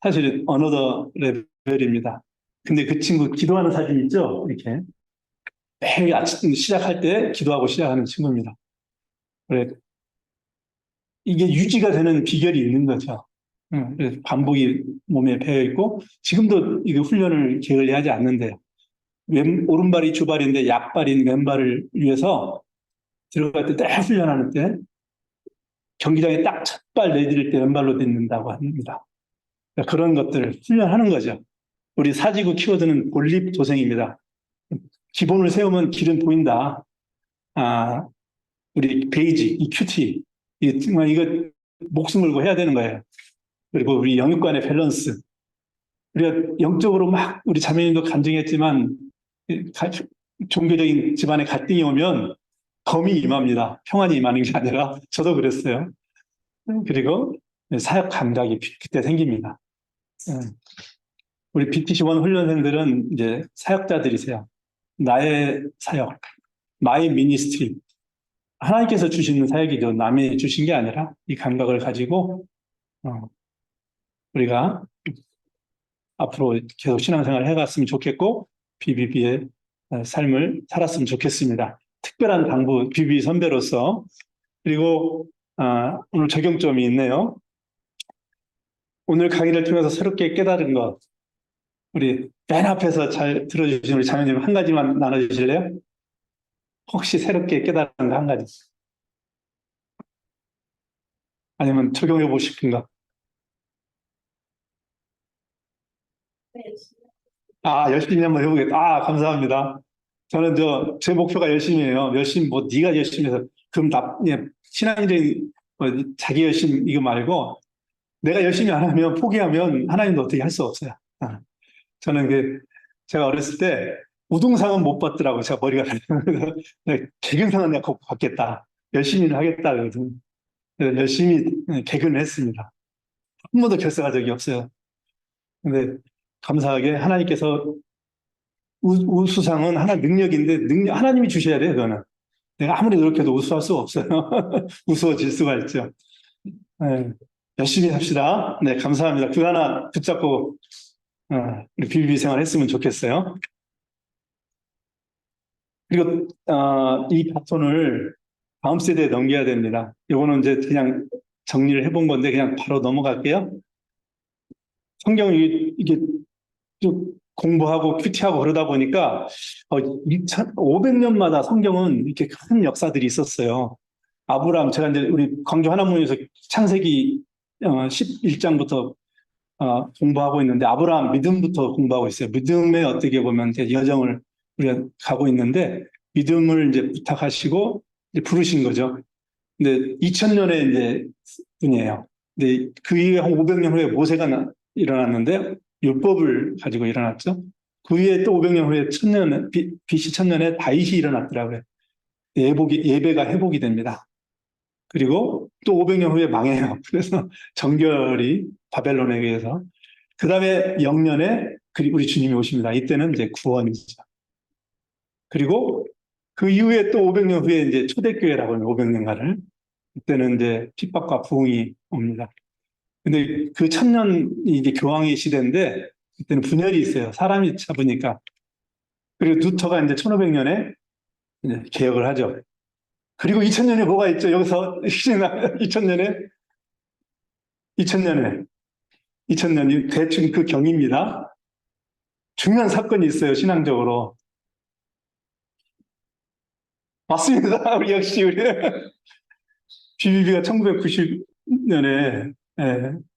사실 어너더 레벨입니다. 근데 그 친구 기도하는 사진 있죠? 이렇게 매일 아침 시작할 때 기도하고 시작하는 친구입니다. 그래 이게 유지가 되는 비결이 있는 거죠. 그래서 반복이 몸에 배어 있고 지금도 이거 훈련을 게을리하지 않는데요. 오른발이 주발인데 약발인 왼발을 위해서 들어갈 때 딱 훈련하는 때 경기장에 딱 첫 발 내디딜 때 왼발로 딛는다고 합니다. 그런 것들을 훈련하는 거죠. 우리 사지구 키워드는 본립도생입니다. 기본을 세우면 길은 보인다. 우리 베이지, 이 큐티, 정말 이거 목숨 걸고 해야 되는 거예요. 그리고 우리 영육 간의 밸런스. 우리가 영적으로 막 우리 자매님도 간증했지만 종교적인 집안에 갈등이 오면 검이 임합니다. 평안이 임하는 게 아니라 저도 그랬어요. 그리고 사역 감각이 그때 생깁니다. 우리 BTC1 훈련생들은 이제 사역자들이세요. 나의 사역, 마이 미니스트리. 하나님께서 주시는 사역이죠. 남이 주신 게 아니라 이 감각을 가지고 우리가 앞으로 계속 신앙생활을 해갔으면 좋겠고 BBB의 삶을 살았으면 좋겠습니다. 특별한 당부 BBB 선배로서. 그리고 오늘 적용점이 있네요. 오늘 강의를 통해서 새롭게 깨달은 것, 우리 맨 앞에서 잘 들어주신 우리 자매님 한 가지만 나눠주실래요? 혹시 새롭게 깨달은 거 한 가지? 아니면 적용해 보고 싶은 거? 열심히 한번 해보겠다. 감사합니다. 저는 제 목표가 열심히해요. 열심히, 네가 열심히 해서, 그럼 신앙적인, 자기 열심, 이거 말고, 내가 열심히 안 하면, 포기하면 하나님도 어떻게 할 수 없어요. 저는 제가 어렸을 때, 우등상은 못 받더라고요. 제가 머리가. 개근상은 내가 꼭 받겠다. 열심히는 하겠다. 그래서 열심히 개근을 했습니다. 한 번도 결석한 적이 없어요. 근데 감사하게 하나님께서 우수상은 능력인데, 하나님이 주셔야 돼요, 그거는. 내가 아무리 노력해도 우수할 수가 없어요. 우스워질 수가 있죠. 네, 열심히 합시다. 네, 감사합니다. 그거 하나 붙잡고, 우리 비비비 생활 했으면 좋겠어요. 그리고, 이 바톤을 다음 세대에 넘겨야 됩니다. 이거는 이제 그냥 정리를 해본 건데, 그냥 바로 넘어갈게요. 성경이 이게 쭉 공부하고 큐티하고 그러다 보니까 500년마다 성경은 이렇게 큰 역사들이 있었어요. 아브라함, 제가 이제 우리 광주 하나문에서 창세기 11장부터 공부하고 있는데, 아브라함 믿음부터 공부하고 있어요. 믿음에 어떻게 보면 여정을 우리가 가고 있는데, 믿음을 이제 부탁하시고 이제 부르신 거죠. 근데 2000년에 이제 분이에요. 근데 그 이후에 한 500년 후에 모세가 일어났는데, 율법을 가지고 일어났죠. 그 위에 또 500년 후에 BC 1000년에 다윗이 일어났더라고요. 예배가 회복이 됩니다. 그리고 또 500년 후에 망해요. 그래서 정결이 바벨론에 의해서. 그 다음에 영년에 우리 주님이 오십니다. 이때는 이제 구원이죠. 그리고 그 이후에 또 500년 후에 이제 초대교회라고 하는 500년가를. 이때는 이제 핍박과 부흥이 옵니다. 근데 그 1000년이 이제 교황의 시대인데, 그때는 분열이 있어요. 사람이 잡으니까. 그리고 루터가 이제 1500년에 이제 개혁을 하죠. 그리고 2000년에 뭐가 있죠? 여기서 2000년이 대충 그 경입니다. 중요한 사건이 있어요, 신앙적으로. 맞습니다. 우리 BBB가 1990년에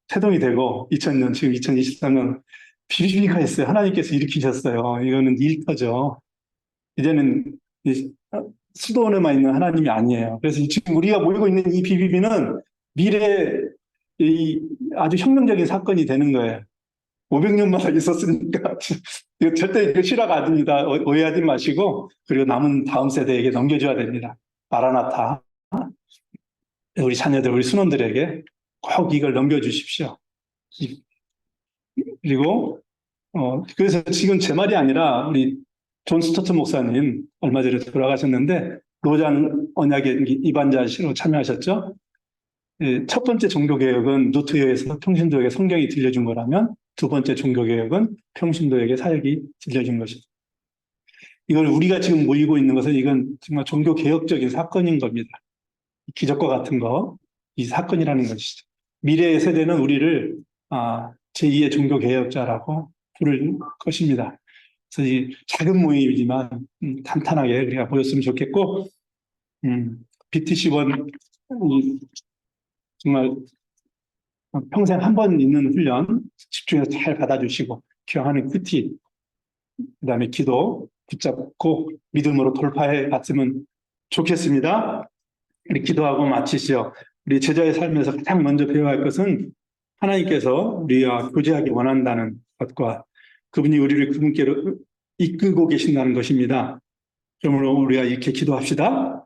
태동이 되고 2000년, 지금 2023년 BBB가 있어요. 하나님께서 일으키셨어요. 이거는 일터죠. 이제는 수도원에만 있는 하나님이 아니에요. 그래서 지금 우리가 모이고 있는 이 BBB는 미래에 아주 혁명적인 사건이 되는 거예요. 500년마다 있었으니까 이거 절대 실화가 아닙니다. 오해하지 마시고, 그리고 남은 다음 세대에게 넘겨줘야 됩니다. 마라나타. 우리 자녀들, 우리 수놈들에게 꼭 이걸 넘겨주십시오. 그리고 그래서 지금 제 말이 아니라 우리 존 스토트 목사님 얼마 전에 돌아가셨는데, 로잔 언약의 이반자시로 참여하셨죠. 첫 번째 종교개혁은 노트여에서 평신도에게 성경이 들려준 거라면, 두 번째 종교개혁은 평신도에게 사역이 들려준 것입니다. 이걸 우리가 지금 모이고 있는 것은 이건 정말 종교개혁적인 사건인 겁니다. 기적과 같은 거, 이 사건이라는 것이죠. 미래의 세대는 우리를 제2의 종교개혁자라고 부를 것입니다. 그래서 이 작은 모임이지만 탄탄하게 우리가 모였으면 좋겠고, BTC1 정말 평생 한 번 있는 훈련 집중해서 잘 받아주시고, 기여하는 큐티, 그 다음에 기도 붙잡고 믿음으로 돌파해 갔으면 좋겠습니다. 우리 기도하고 마치시죠. 우리 제자의 삶에서 가장 먼저 배워야 할 것은 하나님께서 우리와 교제하기 원한다는 것과 그분이 우리를 그분께로 이끌고 계신다는 것입니다. 그러므로 우리가 이렇게 기도합시다.